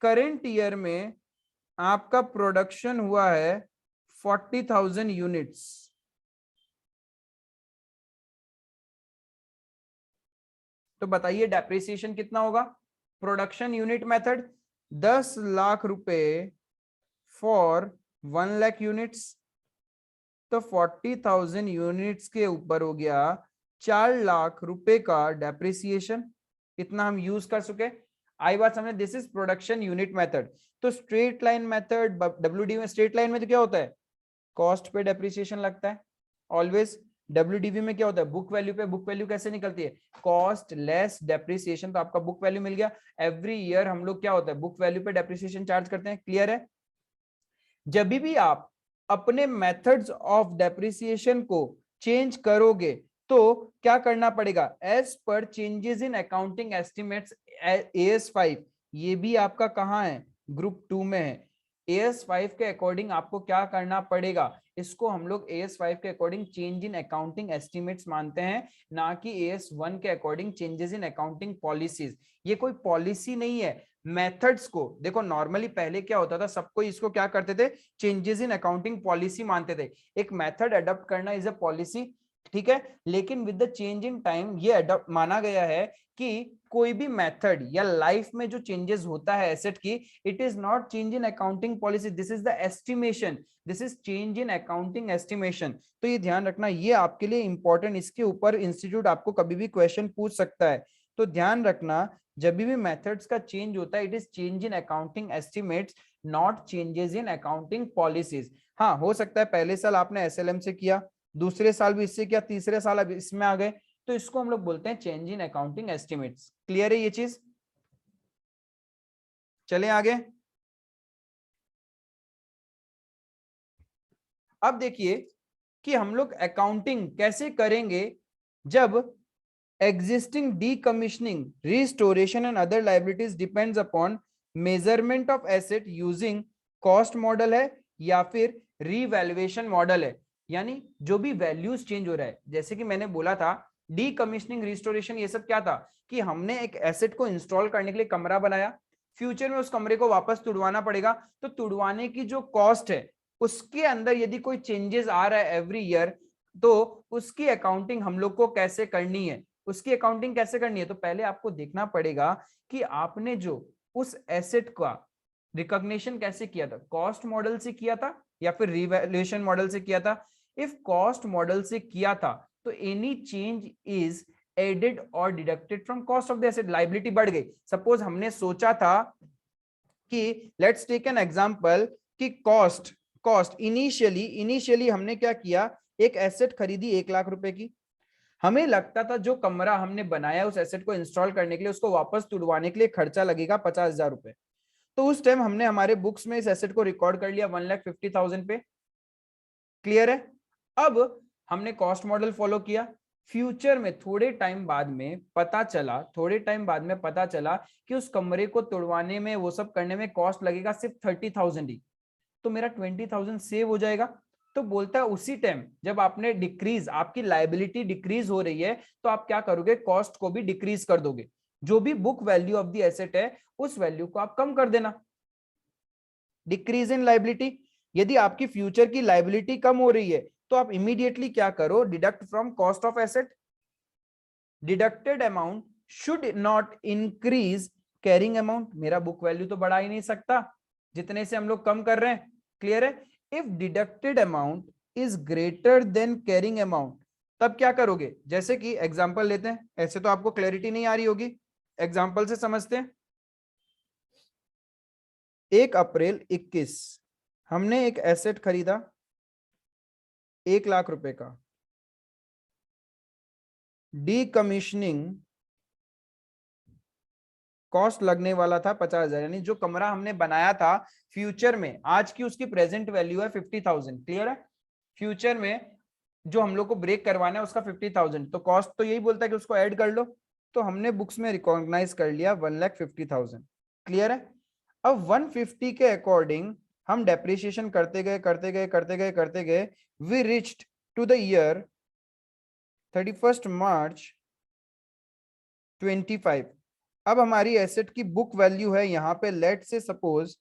करेंट ईयर में आपका प्रोडक्शन हुआ है 40,000 यूनिट्स। तो बताइए डेप्रिसिएशन कितना होगा? प्रोडक्शन यूनिट मेथड 10 लाख रुपए फॉर 1 लाख यूनिट्स, तो 40,000 यूनिट्स के ऊपर हो गया 4 लाख रुपए का डेप्रिसिएशन। इतना हम यूज कर चुके। आई बात समझे? This is production unit method. तो स्ट्रेट लाइन मेथड, डब्ल्यूडी में, स्ट्रेट लाइन में तो क्या होता है, कॉस्ट पे डेप्रिसिएशन लगता है ऑलवेज। डब्ल्यूडीवी में क्या होता है, बुक वैल्यू पे। बुक वैल्यू कैसे निकलती है, कॉस्ट लेस डेप्रिसिएशन, तो आपका बुक वैल्यू मिल गया। एवरी ईयर हम लोग क्या होता है, बुक वैल्यू पे डेप्रिसिएशन चार्ज करते हैं। क्लियर है? जब भी आप अपने मेथड्स ऑफ डेप्रिसिएशन को चेंज करोगे तो क्या करना पड़ेगा, as per changes in accounting estimates AS5, ये भी आपका कहाँ है, ग्रुप 2 में है। AS5 के अकॉर्डिंग आपको क्या करना पड़ेगा, इसको हम लोग AS5 के according change in accounting estimates मानते हैं, ना कि AS1 के according changes in accounting policies. ये कोई पॉलिसी नहीं है। मेथड्स को देखो, नॉर्मली पहले क्या होता था, सबको इसको क्या करते थे, चेंजेस इन अकाउंटिंग पॉलिसी मानते थे। एक मेथड अडॉप्ट करना इज अ पॉलिसी, ठीक है? लेकिन with the change in time ये अडॉप्ट माना गया है कि कोई भी मेथड या लाइफ में जो चेंजेस होता है एसेट की, it is not change in accounting policy, this is the estimation, this is change in accounting estimation. तो ये ध्यान रखना, ये आपके लिए इंपॉर्टेंट, इसके ऊपर इंस्टीट्यूट आपको कभी भी क्वेश्चन पूछ सकता है। तो ध्यान रखना, जब भी मेथड्स का चेंज होता है, it is change in accounting estimates, not changes in accounting policies. हाँ, हो सकता है पहले साल आपने SLM से किया, दूसरे साल भी इससे किया, तीसरे साल अब इसमें आ गए, तो इसको हम लोग बोलते हैं change in accounting estimates. Clear है ये चीज? चले आगे। अब देखिए कि हम लोग अकाउंटिंग कैसे करेंगे जब existing decommissioning, restoration and other liabilities depends upon measurement of asset using cost model है या फिर revaluation model है। यानी जो भी वैल्यूज चेंज हो रहा है, जैसे कि मैंने बोला था डीकमिश्निंग, रिस्टोरेशन, ये सब क्या था कि हमने एक एसेट को इंस्टॉल करने के लिए कमरा बनाया, फ्यूचर में उस कमरे को वापस तुड़वाना पड़ेगा, तो तुड़वाने की जो कॉस्ट है उसके अंदर यदि कोई चेंजेस आ रहा है एवरी ईयर, तो उसकी अकाउंटिंग हम लोग को कैसे करनी है, उसकी अकाउंटिंग कैसे करनी है। तो पहले आपको देखना पड़ेगा कि आपने जो उस एसेट का रिकॉग्निशन कैसे किया था, कॉस्ट मॉडल से किया था या फिर रिवैल्यूएशन मॉडल से किया था। इफ कॉस्ट मॉडल से किया था तो एनी चेंज इज एडेड और deducted from cost of the asset, liability बढ़ गई। सपोज हमने सोचा था कि लेट्स टेक एन एग्जांपल कि कॉस्ट कॉस्ट इनिशियली हमने क्या किया, एक एसेट खरीदी 1 लाख रुपए की। हमें लगता था जो कमरा हमने बनाया उस एसेट को इंस्टॉल करने के लिए, उसको वापस तुड़वाने के लिए खर्चा लगेगा 50,000 रुपए। तो उस टाइम हमने हमारे बुक्स में इस एसेट को रिकॉर्ड कर लिया 1,50,000 पे। क्लियर है? अब हमने कॉस्ट मॉडल फॉलो किया। फ्यूचर में थोड़े टाइम बाद में पता चला कि उस कमरे को तोड़वाने में, वो सब करने में कॉस्ट लगेगा सिर्फ 30,000 ही। तो मेरा 20,000 सेव हो जाएगा। तो बोलता है उसी टाइम जब आपने डिक्रीज, आपकी लायबिलिटी डिक्रीज हो रही है, तो आप क्या करोगे, कॉस्ट को भी डिक्रीज कर दोगे। जो भी book value of the asset है उस वैल्यू को आप कम कर देना। डिक्रीज इन लायबिलिटी, यदि आपकी फ्यूचर की लायबिलिटी कम हो रही है तो आप इमीडिएटली क्या करो, deduct from cost of asset. Deducted amount should not increase carrying amount. मेरा बुक वैल्यू तो बढ़ा ही नहीं सकता जितने से हम लोग कम कर रहे हैं। क्लियर है? If deducted amount is greater than carrying amount, तब क्या करोगे, जैसे कि एग्जांपल लेते हैं। ऐसे तो आपको क्लैरिटी नहीं आ रही होगी, एग्जांपल से समझते हैं। 1 अप्रैल 21 हमने एक एसेट खरीदा 1 लाख रुपए का। डीकमीशनिंग कॉस्ट लगने वाला था 50,000, यानी जो कमरा हमने बनाया था फ्यूचर में, आज की उसकी प्रेजेंट वैल्यू है 50,000। क्लियर है? फ्यूचर में जो हम लोग को ब्रेक करवाना है उसका 50,000, तो कॉस्ट तो यही बोलता है कि उसको ऐड कर लो। तो हमने बुक्स में रिकॉग्नाइज कर लिया 1,50,000। क्लियर है? अब 150 के अकॉर्डिंग हम डेप्रिसिएशन करते गए we reached to the year 31 March 25। अब हमारी एसेट की बुक वैल्यू है यहां पे, लेट से सपोज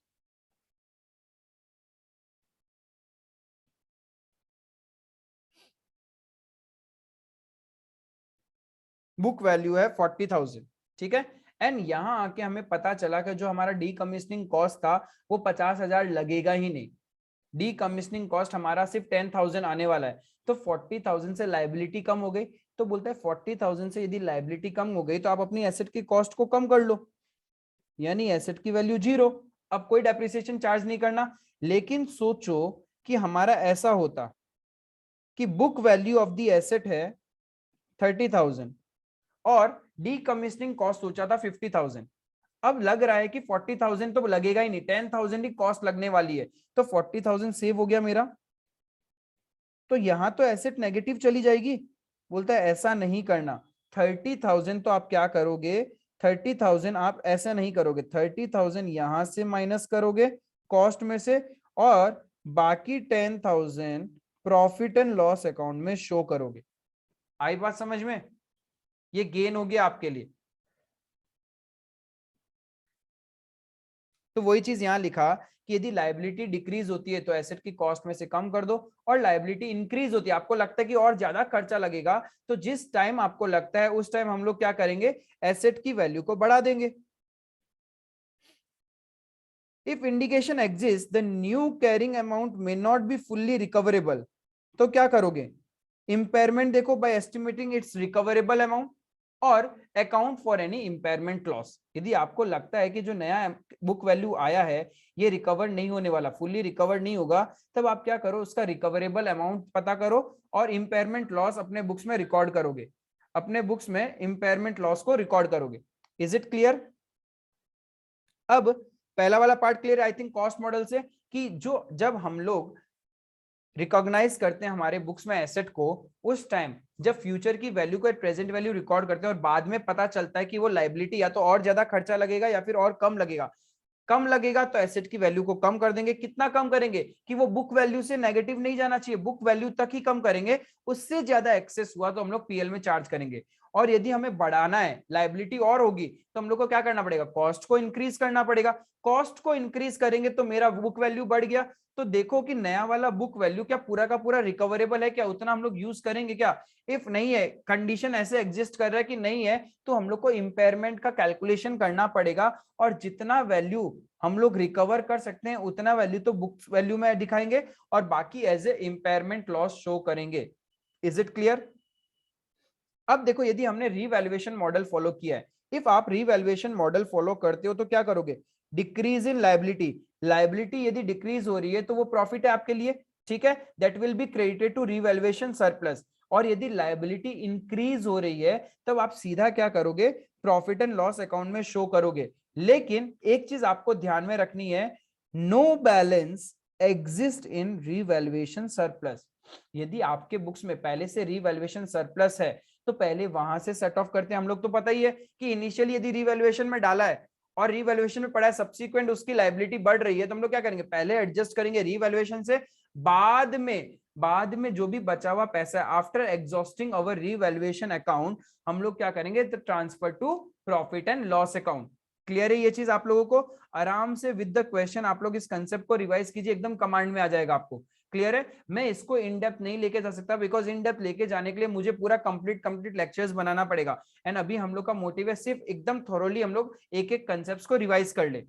बुक वैल्यू है 40,000। ठीक है? एंड यहां आके हमें पता चला कि जो हमारा डीकमीशनिंग कॉस्ट था वो 50,000 लगेगा ही नहीं। डीकमीशनिंग कॉस्ट हमारा सिर्फ 10,000 आने वाला है। तो 40,000 से लायबिलिटी कम हो गई। तो बोलता है 40,000 से यदि लायबिलिटी कम हो गई तो आप अपनी एसेट की कॉस्ट को कम कर लो, यानी एसेट की वैल्यू 0। अब कोई डेप्रिसिएशन चार्ज नहीं करना। लेकिन सोचो कि हमारा ऐसा होता कि book value of the asset है 30,000 और डीकमीशनिंग कॉस्ट सोचा था 50,000। अब लग रहा है कि 40,000 तो लगेगा ही नहीं, 10,000 ही कॉस्ट लगने वाली है। तो 40,000 सेव हो गया मेरा। तो यहां तो एसेट नेगेटिव चली जाएगी। बोलता है ऐसा नहीं करना। 30,000 तो आप क्या करोगे, 30,000 आप ऐसा नहीं करोगे, 30,000 यहां से माइनस करोगे कॉस्ट में से, और बाकी 10,000 प्रॉफिट एंड लॉस अकाउंट में शो करोगे। आई बात समझ में? ये गेन हो गया आपके लिए। तो वही चीज यहां लिखा कि यदि लायबिलिटी डिक्रीज होती है तो एसेट की कॉस्ट में से कम कर दो, और लायबिलिटी इंक्रीज होती है, आपको लगता है कि और ज्यादा खर्चा लगेगा, तो जिस टाइम आपको लगता है उस टाइम हम लोग क्या करेंगे, एसेट की वैल्यू को बढ़ा देंगे। If indication exist the new carrying amount may not be fully recoverable, तो क्या करोगे, इंपेयरमेंट देखो by estimating its recoverable amount, और account for any impairment loss. यदि आपको लगता है कि जो नया बुक वैल्यू आया है ये रिकवर नहीं होने वाला, फुल्ली रिकवर नहीं होगा, तब आप क्या करो, उसका रिकवरेबल अमाउंट पता करो और इंपेयरमेंट लॉस अपने बुक्स में रिकॉर्ड करोगे, अपने बुक्स में इंपेयरमेंट लॉस को रिकॉर्ड करोगे। Is it clear? अब पहला वाला part clear I think cost model से, कि जो जब हम लोग रिकॉग्नाइज करते हैं हमारे बुक्स में एसेट को, उस टाइम जब फ्यूचर की वैल्यू को प्रेजेंट वैल्यू रिकॉर्ड करते हैं और बाद में पता चलता है कि वो लायबिलिटी या तो और ज्यादा खर्चा लगेगा या फिर और कम लगेगा। कम लगेगा तो एसेट की वैल्यू को कम कर देंगे। कितना कम करेंगे कि वो बुक वैल्यू से नेगेटिव नहीं जाना चाहिए, बुक वैल्यू तक ही कम करेंगे। उससे ज्यादा एक्सेस हुआ तो हम लोग पीएल में चार्ज करेंगे। और यदि हमें बढ़ाना है, लायबिलिटी और होगी, तो हम लोग को क्या करना पड़ेगा, कॉस्ट को इंक्रीज करना पड़ेगा। कॉस्ट को इंक्रीज करेंगे तो मेरा बुक वैल्यू बढ़ गया। तो देखो कि नया वाला बुक वैल्यू क्या पूरा का पूरा रिकवरेबल है, क्या उतना हम लोग यूज करेंगे क्या? इफ नहीं है, कंडीशन ऐसे एग्जिस्ट कर रहा है कि नहीं है, तो हम लोग को इंपेयरमेंट का कैलकुलेशन करना पड़ेगा, और जितना वैल्यू हम लोग रिकवर कर सकते हैं उतना वैल्यू तो बुक वैल्यू में दिखाएंगे और बाकी as a impairment loss show करेंगे। Is it clear? अब देखो यदि हमने रीवैल्यूएशन मॉडल फॉलो किया है, इफ आप रीवैल्यूएशन मॉडल फॉलो करते हो तो क्या करोगे, डिक्रीज इन लायबिलिटी, लायबिलिटी यदि डिक्रीज हो रही है तो वो प्रॉफिट है आपके लिए, ठीक है, that will be credited to revaluation surplus. और यदि लायबिलिटी इंक्रीज हो रही है तब आप सीधा क्या करोगे, प्रॉफिट एंड लॉस अकाउंट में शो करोगे। लेकिन एक चीज आपको ध्यान में रखनी है, no balance exist in revaluation surplus. यदि आपके बुक्स में पहले से रिवैल्यूएशन सरप्लस है तो पहले वहां से सेट ऑफ करते हैं। हम लोग तो पता ही है कि इनिशियली यदि रिवैल्यूएशन में डाला है और रिवैल्यूएशन में पड़ा है, सब्सिक्वेंट उसकी लायबिलिटी बढ़ रही है, तो हम लोग क्या करेंगे, पहले एडजस्ट करेंगे रिवैल्यूएशन से, बाद में जो भी बचा हुआ पैसा है after exhausting our revaluation account हम लोग क्या करेंगे, transfer to profit and loss account. Clear है ये चीज आप लोगों को? आराम से विद द क्वेश्चन आप लोग इस कंसेप्ट को रिवाइज कीजिए, एकदम कमांड में आ जाएगा आपको। क्लियर है? मैं इसको इन डेप्थ नहीं लेके जा सकता बिकॉज इन डेप्थ लेके जाने के लिए मुझे पूरा कंप्लीट लेक्चर्स बनाना पड़ेगा। एंड अभी हम लोग का मोटिव है सिर्फ एकदम थोरोली हम लोग एक एक कंसेप्ट को रिवाइज कर ले।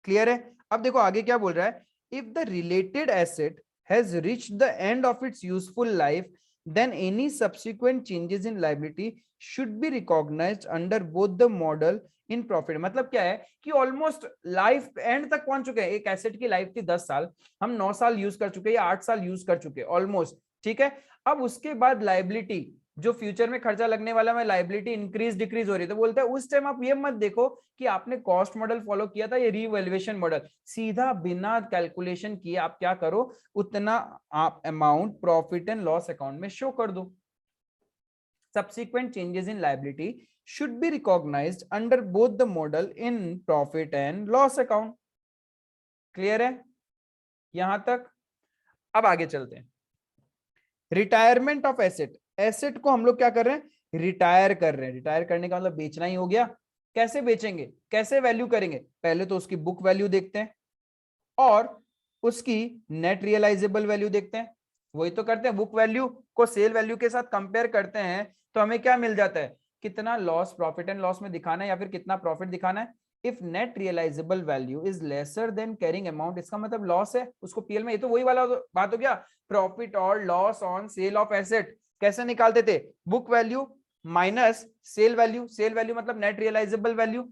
क्लियर है? अब देखो आगे क्या बोल रहा है, if the related asset has reached the end of its useful life then any subsequent changes in liability should be recognized under both the model in profit। मतलब क्या है कि ऑलमोस्ट लाइफ एंड तक पहुंच चुके हैं। एक एसेट की लाइफ थी 10 साल, हम 9 साल यूज कर चुके हैं या 8 साल यूज कर चुके हैं ऑलमोस्ट, ठीक है। अब उसके बाद लाइबिलिटी जो फ्यूचर में खर्चा लगने वाला है, लाइबिलिटी इंक्रीज डिक्रीज हो रही है, तो बोलता है उस टाइम आप ये मत देखो कि आपने कॉस्ट मॉडल फॉलो किया था या रीवैल्यूएशन मॉडल, सीधा बिना कैलकुलेशन किए आप क्या करो, उतना आप amount profit and loss account में शो कर दो। Subsequent changes in liability should be recognized under both the model in profit and loss account। Clear है यहां तक? अब आगे चलते हैं। रिटायरमेंट ऑफ एसेट, एसेट को हम लोग क्या कर रहे हैं, रिटायर कर रहे हैं। रिटायर करने का मतलब बेचना ही हो गया। कैसे बेचेंगे, कैसे वैल्यू करेंगे, पहले तो उसकी बुक वैल्यू देखते हैं और उसकी नेट रियलाइजेबल वैल्यू देखते हैं। वही तो करते हैं, बुक वैल्यू को सेल वैल्यू के साथ कंपेयर करते हैं तो हमें क्या मिल जाता है, कितना लॉस प्रॉफिट एंड लॉस में दिखाना है या फिर कितना प्रॉफिट दिखाना है। If net realisable value is lesser than carrying amount, इसका मतलब लॉस है उसको पीएल में। ये तो वही वाला बात हो गया, प्रॉफिट और loss on sale of asset. कैसे निकालते थे, book value minus sale value, sale value मतलब नेट रियलाइजेबल वैल्यू।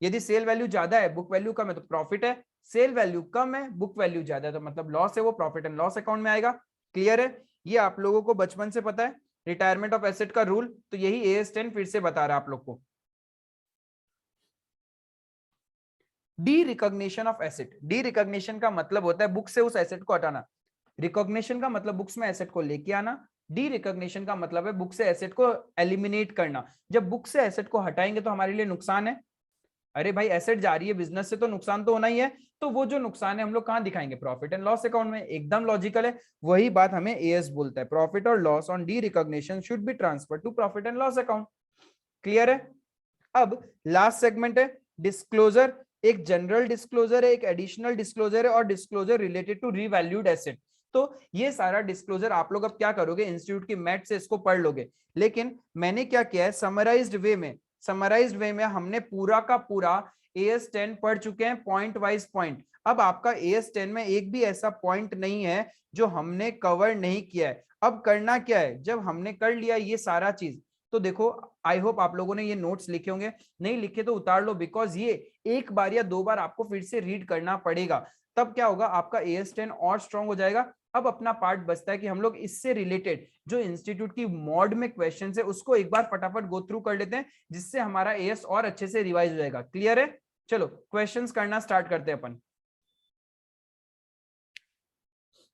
यदि सेल वैल्यू ज्यादा है बुक वैल्यू कम है तो प्रॉफिट है, सेल वैल्यू कम है बुक वैल्यू ज्यादा है तो मतलब लॉस है, वो प्रॉफिट एंड लॉस अकाउंट में आएगा। क्लियर है? ये आप लोगों को बचपन से पता है रिटायरमेंट ऑफ एसेट का रूल, तो यही AS10 फिर से बता रहा है आप लोग को। D recognition of asset, D recognition का मतलब होता है बुक से उस एसेट को हटाना। रिकॉग्निशन का मतलब बुक्स में एसेट को लेके आना, डी रिकॉग्निशन का मतलब है बुक से एसेट को एलिमिनेट करना। जब बुक से एसेट को हटाएंगे तो हमारे लिए नुकसान है, अरे भाई एसेट जा रही है बिजनेस से तो नुकसान तो होना ही है, तो वो जो नुकसान है हम लोग कहां दिखाएंगे, प्रॉफिट एंड लॉस अकाउंट में। एकदम लॉजिकल है, वही बात हमें एएस बोलता है, प्रॉफिट और loss on derecognition should be transfer to profit and loss account. Clear है? अब लास्ट सेगमेंट है डिस्क्लोजर। एक जनरल डिस्क्लोजर है, एक एडिशनल डिस्क्लोजर है और disclosure related to revalued asset. तो ये सारा डिस्क्लोजर आप लोग अब क्या करोगे, इंस्टीट्यूट की मैथ से इसको पढ़ लोगे, लेकिन मैंने क्या किया है समराइज्ड वे में हमने पूरा का पूरा AS10 पढ़ चुके हैं पॉइंट वाइज पॉइंट। अब आपका AS10 में एक भी ऐसा पॉइंट नहीं है जो हमने कवर नहीं किया है। अब करना क्या है, जब हमने कर लिया ये सारा चीज तो देखो आई होप आप लोगों ने ये नोट्स लिखे होंगे, नहीं लिखे तो उतार लो बिकॉज ये एक बार या दो बार आपको फिर से रीड करना पड़ेगा, तब क्या होगा आपका AS10 और स्ट्रांग हो जाएगा। अब अपना पार्ट बचता है कि हम लोग इससे रिलेटेड जो इंस्टीट्यूट की मॉड में क्वेश्चंस है उसको एक बार फटाफट गो थ्रू कर लेते हैं जिससे हमारा AS और अच्छे से रिवाइज हो जाएगा। क्लियर है? चलो क्वेश्चंस करना स्टार्ट करते हैं अपन।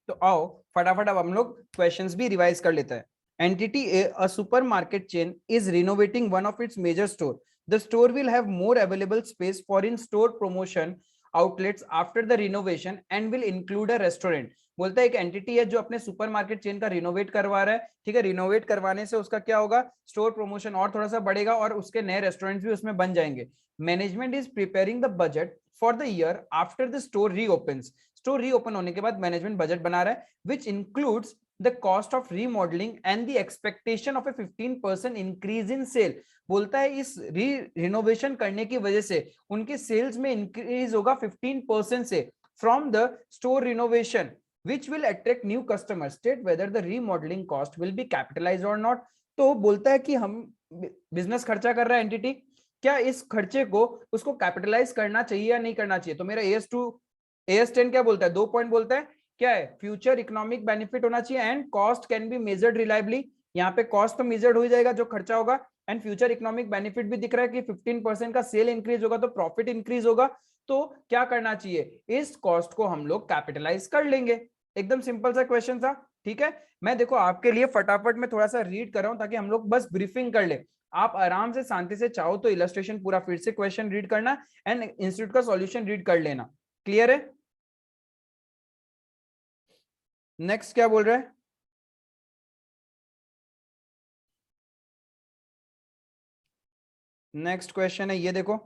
तो आओ फटाफट अब हम लोग क्वेश्चंस भी रिवाइज कर लेते हैं। Entity A, a supermarket chain, is renovating one of its major store. The store will have more available space for in-store promotion outlets after the renovation and will include a restaurant. बोलता है एक entity है जो अपने supermarket chain का renovate करवा रहा है, ठीक है। रिनोवेट करवाने से उसका क्या होगा, स्टोर प्रमोशन और थोड़ा सा बढ़ेगा और उसके नए रेस्टोरेंट्स भी उसमें बन जाएंगे। Management is preparing the budget for the year after the store reopens. Store reopen होने के बाद मैनेजमेंट बजट बना रहा है which includes the cost of remodeling and the expectation of a 15% increase in sale। बोलता है इस रिनोवेशन करने की वजह से उनके सेल्स में इंक्रीज होगा 15% से from the store renovation which will attract new customers, state whether the remodeling cost will be capitalized or not। तो बोलता है कि हम बिजनेस खर्चा कर रहा है एंटिटी, क्या इस खर्चे को उसको कैपिटलाइज करना चाहिए या नहीं करना चाहिए। तो मेरा AS10 क्या बोलता है, 2 पॉइंट बोलता है, क्या है, फ्यूचर इकोनॉमिक बेनिफिट होना चाहिए and cost can be measured reliably. यहाँ पे कॉस्ट तो मेजर्ड हो जाएगा जो खर्चा होगा, एंड फ्यूचर इकोनॉमिक बेनिफिट भी दिख रहा है कि 15% का सेल इंक्रीज होगा तो प्रॉफिट इंक्रीज होगा। तो क्या करना चाहिए, इस कॉस्ट को हम लोग कैपिटलाइज कर लेंगे। एकदम सिंपल सा क्वेश्चन था, ठीक है। मैं देखो आपके लिए फटाफट में थोड़ा सा रीड कर रहा हूं ताकि हम लोग बस ब्रीफिंग कर ले। आप आराम से शांति से चाहो तो इलस्ट्रेशन पूरा फिर से क्वेश्चन रीड करना एंड इंस्टीट्यूट का सॉल्यूशन रीड कर लेना। क्लियर है। नेक्स्ट क्या बोल रहा है, नेक्स्ट क्वेश्चन है ये देखो,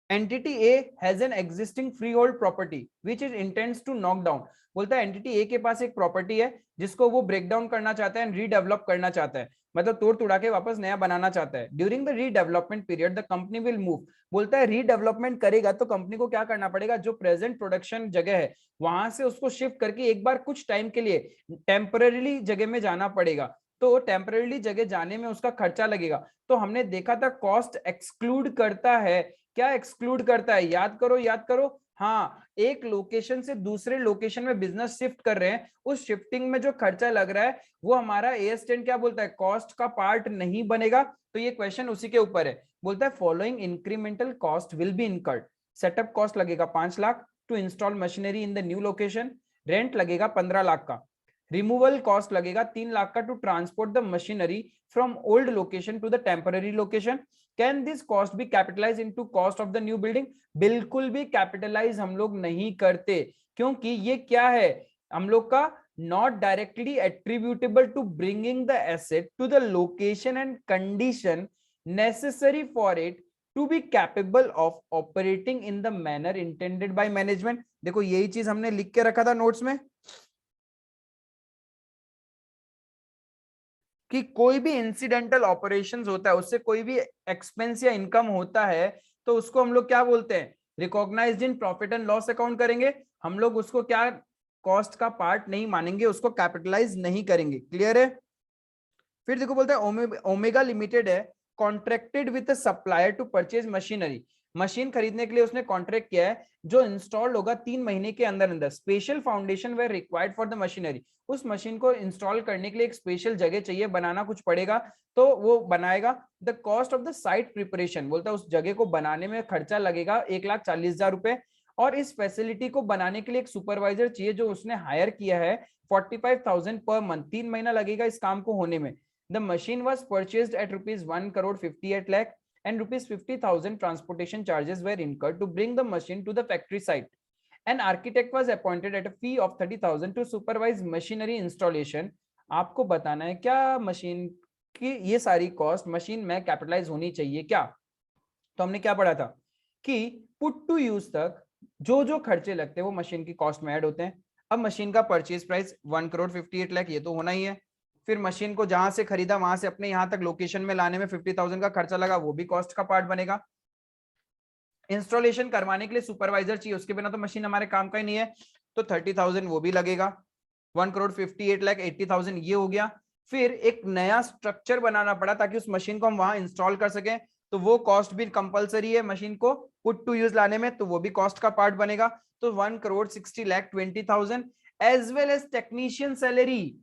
entity A has an existing freehold property which is intends to knock down. बोलता है एंटिटी ए के पास एक प्रॉपर्टी है जिसको वो ब्रेक डाउन करना चाहता है एंड रीडेवलप करना चाहता है, मतलब तोड़ तुड़ा के वापस नया बनाना चाहता है। During the redevelopment period the company will move. बोलता है रीडेवलपमेंट करेगा तो कंपनी को क्या करना पड़ेगा, जो प्रेजेंट प्रोडक्शन जगह है वहां से उसको शिफ्ट करके एक बार कुछ टाइम के लिए टेम्पररीली जगह में जाना पड़ेगा। तो टेम्पररीली जगह जाने में उसका खर्चा लगेगा। तो हमने देखा था कॉस्ट एक्सक्लूड करता है, क्या एक्सक्लूड करता है, याद करो याद करो। हाँ, एक लोकेशन से दूसरे लोकेशन में बिजनेस शिफ्ट कर रहे हैं, उस शिफ्टिंग में जो खर्चा लग रहा है वो हमारा AS10 क्या बोलता है, कॉस्ट का पार्ट नहीं बनेगा। तो ये क्वेश्चन उसी के ऊपर है। बोलता है following incremental cost will be incurred. Setup cost लगेगा 5 lakh to install machinery in the new location, rent लगेगा 15 लाख का, रिमूवल कॉस्ट लगेगा 3 लाख का to transport the machinery from old location to the temporary location. Can this cost be capitalise into cost of the new building. बिल्कुल भी capitalise हम लोग नहीं करते, क्योंकि ये क्या है, हम लोग का not directly attributable to bringing the asset to the location and condition necessary for it to be capable of operating in the manner intended by management. देखो यही चीज हमने लिख के रखा था नोट्स में कि कोई भी इंसिडेंटल ऑपरेशंस होता है, उससे कोई भी एक्सपेंस या इनकम होता है तो उसको हम लोग क्या बोलते हैं, recognised in profit and loss account करेंगे। हम लोग उसको क्या, कॉस्ट का पार्ट नहीं मानेंगे, उसको कैपिटलाइज नहीं करेंगे। क्लियर है। फिर देखो बोलता है ओमेगा लिमिटेड है contracted with supplier to purchase machinery. Machine खरीदने के लिए उसने कॉन्ट्रैक्ट किया है जो इंस्टॉल होगा 3 महीने के अंदर अंदर। Special foundation were required for the machinery. उस मशीन को इंस्टॉल करने के लिए एक स्पेशल जगह चाहिए, बनाना कुछ पड़ेगा तो वो बनाएगा। The cost of the site preparation, बोलता है उस जगह को बनाने में खर्चा लगेगा 1,40,000 रुपए। और इस फैसिलिटी को बनाने के लिए एक सुपरवाइजर चाहिए जो उसने हायर किया है 45,000 पर मंथ। 3 महीना लगेगा इस काम को होने में। The machine was purchased at rupees 1,58 lakh and rupees 50,000 transportation charges were incurred to bring the machine to the factory site. An architect was appointed at a fee of 30,000 to supervise machinery installation. आपको बताना है क्या machine की ये सारी cost machine में capitalise होनी चाहिए क्या। तो हमने क्या पढ़ा था कि पुट टू यूज तक जो जो खर्चे लगते हैं वो मशीन की कॉस्ट में ऐड होते हैं। अब मशीन का परचेज प्राइस 1,58 लाख, ये तो होना ही है। फिर मशीन को जहां से खरीदा वहां से अपने यहां तक लोकेशन में लाने में 50,000 का खर्चा लगा, वो भी कॉस्ट का पार्ट बनेगा। इंस्टॉलेशन करवाने के लिए सुपरवाइजर चाहिए, उसके बिना तो मशीन हमारे काम का ही नहीं है, तो 30,000 वो भी लगेगा। 1,58 लाख 80,000 ये हो गया। फिर एक नया स्ट्रक्चर बनाना पड़ा ताकि उस मशीन को हम वहां इंस्टॉल कर सकें, तो वो कॉस्ट भी कंपलसरी है मशीन को पुट टू यूज लाने में, तो वो भी कॉस्ट का पार्ट बनेगा। तो 1,60,20,000 as well as technician salary,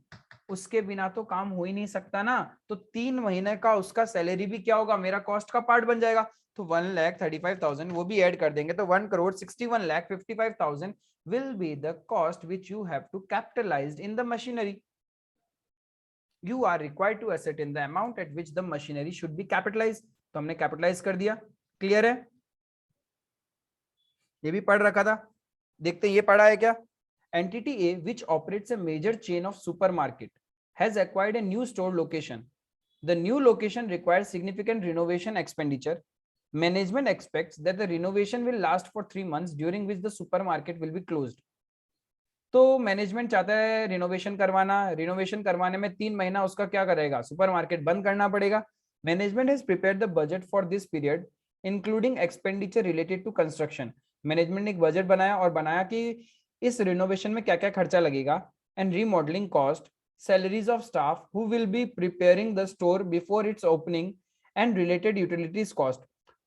उसके बिना तो काम हो ही नहीं सकता ना। तो 3 महीने का उसका सैलरी भी क्या होगा, मेरा कॉस्ट का पार्ट बन जाएगा। तो 1,35,000 वो भी ऐड कर देंगे, तो 1,61,55,000 will be the cost which you have to capitalize in the machinery. You are required to ascertain the amount at which the machinery should be capitalized. तो हमने कैपिटलाइज कर दिया। क्लियर है, ये भी पढ़ रखा था, देखते हैं ये पढ़ा है क्या। Entity A, which operates a major chain of supermarket, has acquired a new store location. The new location requires significant renovation expenditure. Management expects that the renovation will last for 3 months, during which the supermarket will be closed. तो management चाहता है renovation करवाना, renovation करवाने में 3 महीना उसका क्या करेगा, सुपरमार्केट बंद करना पड़ेगा। Management has prepared the budget for this period including expenditure related to construction. Management ने एक बजट बनाया और बनाया कि इस रिनोवेशन में क्या क्या खर्चा लगेगा, and remodelling cost, salaries of staff who will be preparing the store before its opening, and related utilities cost,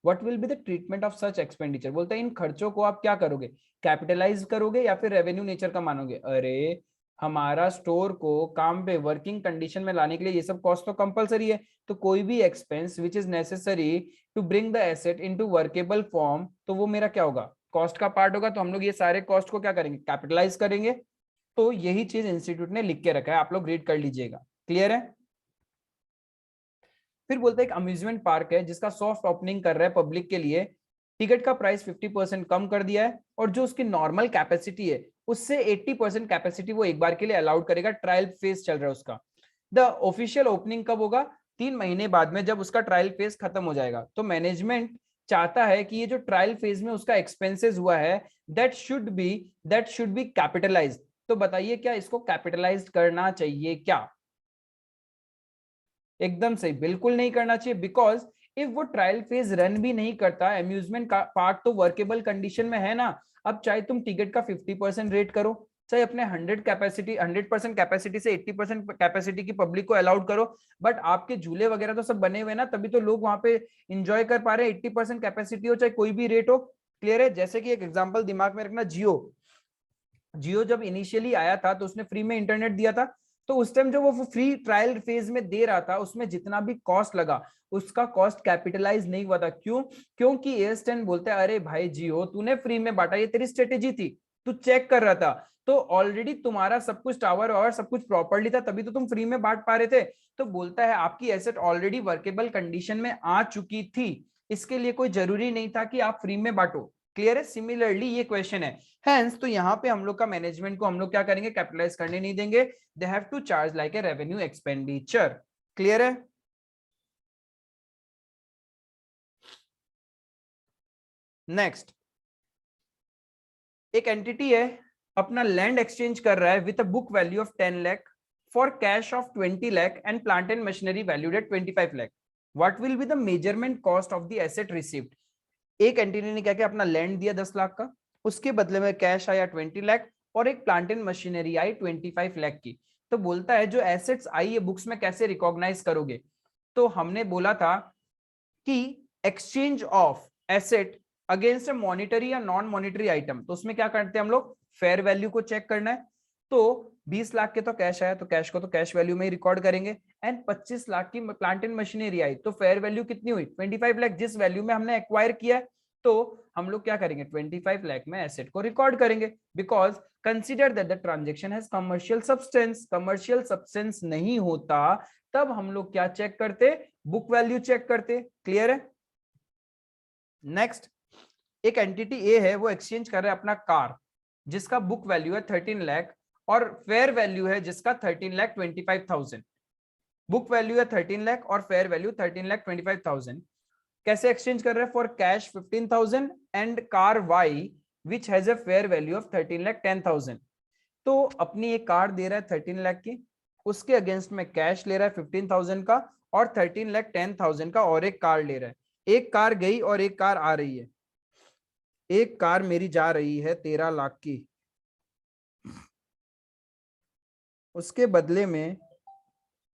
what will be the treatment of such expenditure. बोलते हैं इन खर्चों को आप क्या करोगे, कैपिटलाइज करोगे या फिर रेवेन्यू नेचर का मानोगे। अरे हमारा स्टोर को काम पे वर्किंग कंडीशन में लाने के लिए ये सब कॉस्ट तो कंपलसरी है, तो कोई भी expense which is necessary to bring the asset into workable form, तो वो मेरा क्या होगा, कॉस्ट का पार्ट होगा। तो हम लोग ये सारे कॉस्ट को क्या करेंगे, कैपिटलाइज करेंगे। तो यही चीज इंस्टीट्यूट ने लिख के रखा है, आप लोग रीड कर लीजिएगा। क्लियर है। फिर बोलते हैं एक अम्यूजमेंट पार्क है जिसका सॉफ्ट ओपनिंग कर रहा है पब्लिक के लिए, टिकट का प्राइस 50% कम कर दिया है और जो उसकी नॉर्मल कैपेसिटी है उससे 80% कैपेसिटी वो एक बार के लिए अलाउड करेगा। ट्रायल फेज चल रहा है उसका। द ऑफिशियल ओपनिंग कब होगा, 3 महीने बाद में, जब उसका ट्रायल फेज खत्म हो जाएगा। तो मैनेजमेंट चाहता है कि ये जो ट्रायल फेज में उसका एक्सपेंसेस हुआ है दैट शुड बी कैपिटलाइज्ड। तो बताइए क्या इसको कैपिटलाइज्ड करना चाहिए क्या। एकदम सही, बिल्कुल नहीं करना चाहिए। बिकॉज इफ वो ट्रायल फेज रन भी नहीं करता, अम्यूजमेंट का पार्ट तो वर्केबल कंडीशन में है ना। अब चाहे तुम टिकट का 50% रेट करो, चाहे अपने 100% कैपेसिटी से 80% कैपेसिटी की पब्लिक को अलाउड करो, बट आपके झूले वगैरह तो सब बने हुए ना, तभी तो लोग वहां पे इंजॉय कर पा रहे हैं। 80% कैपेसिटी हो चाहे कोई भी रेट हो। क्लियर है। जैसे कि एक एग्जांपल दिमाग में रखना, जियो जियो जब इनिशियली आया था तो उसने फ्री में इंटरनेट दिया था। तो उस टाइम जो वो फ्री ट्रायल फेज में दे रहा था उसमें जितना भी कॉस्ट लगा उसका कॉस्ट कैपिटलाइज नहीं हुआ था। क्यों, क्योंकि एयरटेल बोलते हैं अरे भाई जियो तूने फ्री में बांटा, ये तेरी स्ट्रेटेजी थी, तू चेक कर रहा था, तो ऑलरेडी तुम्हारा सब कुछ टावर और सब कुछ प्रॉपर्ली था, तभी तो तुम फ्री में बांट पा रहे थे। तो बोलता है आपकी एसेट ऑलरेडी वर्केबल कंडीशन में आ चुकी थी, इसके लिए कोई जरूरी नहीं था कि आप फ्री में बांटो। क्लियर है। सिमिलरली ये क्वेश्चन है, हेंस तो यहाँ पे हम लोग का मैनेजमेंट को हम लोग क्या करेंगे, कैपिटलाइज करने नहीं देंगे। They have to charge like a revenue expenditure. Clear है। नेक्स्ट, एक एंटिटी है अपना लैंड एक्सचेंज कर रहा है with a book value of 10 lakh for cash of 20 lakh and plant and machinery valued at 25 lakh. What will be the measurement cost of the asset received. एक entity ने क्या किया, अपना लैंड दिया 10 लाख का, उसके बदले में कैश आया 20 लाख और एक प्लांट एंड मशीनरी आई 25 लाख की। तो बोलता है जो एसेट्स आई है बुक्स में कैसे रिकॉग्नाइज करोगे। तो हमने बोला था कि exchange of asset against a monetary या नॉन मॉनिटरी आइटम, तो उसमें क्या करते हैं हम लोग, फेयर वैल्यू को चेक करना है। तो 20 लाख के तो कैश आया तो कैश को तो कैश वैल्यू में ही रिकॉर्ड करेंगे, एंड 25 लाख की प्लांट एंड मशीनरी आई तो फेयर वैल्यू कितनी हुई 25 लाख, जिस वैल्यू में हमने एक्वायर किया है। तो हम लोग क्या करेंगे 25 लाख में एसेट को रिकॉर्ड करेंगे। Because consider that the transaction has commercial substance, commercial substance नहीं होता तब हम लोग क्या चेक करते, बुक वैल्यू चेक करते। क्लियर है। नेक्स्ट, एक एंटिटी ए है वो एक्सचेंज कर रहा है अपना कार जिसका बुक वैल्यू है 13 लाख और फेयर वैल्यू है जिसका 13,25,000। बुक वैल्यू है 13 लाख और फेयर वैल्यू 13,25,000। कैसे एक्सचेंज कर रहे हैं, for cash 15,000 and car Y which has a fair value of 13,10,000। तो अपनी एक कार दे रहा है 13 लाख की, उसके अगेंस्ट में कैश ले रहा है 15,000 का और 13,10,000 का और एक कार ले रहा है। एक कार गई और एक कार आ रही है। एक कार मेरी जा रही है 13 लाख की, उसके बदले में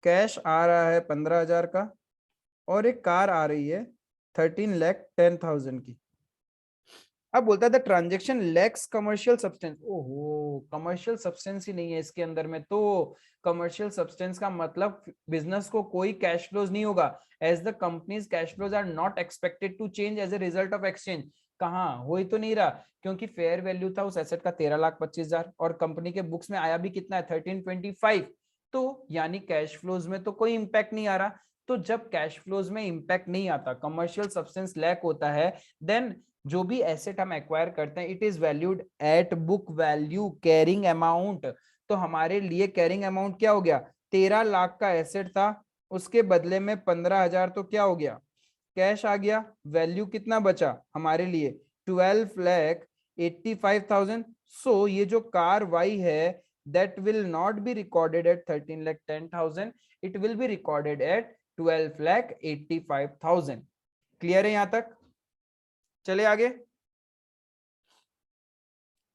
कैश आ रहा है 15,000 का और एक कार आ रही है 13,10,000 की। अब बोलता है the transaction lakhs commercial substance. ओहो, कमर्शियल सब्सटेंस ही नहीं है इसके अंदर में। तो कमर्शियल सब्सटेंस का मतलब बिजनेस को कोई कैश फ्लोज नहीं होगा, as the company's cash flows are not expected to change as a result of exchange. कहाँ हो ही तो नहीं रहा, क्योंकि फेयर वैल्यू था उस एसेट का 13,25,000 और कंपनी के बुक्स में आया भी कितना है 1325। तो यानी कैश फ्लोज में तो कोई इंपैक्ट नहीं आ रहा। तो जब कैश फ्लोज में इंपैक्ट नहीं आता, कमर्शियल सब्सटेंस लैक होता है, देन जो भी एसेट हम एक्वायर करते हैं it is valued at book value carrying amount. तो हमारे लिए कैरिंग अमाउंट क्या हो गया, 13 लाख का एसेट था, उसके बदले में 15,000 तो क्या हो गया, कैश आ गया। वैल्यू कितना बचा हमारे लिए 12,85,000। सो ये जो कार वाई है that will not be recorded at 13,10,000, it will be recorded at 12,85,000। Clear है यहां तक। चले आगे।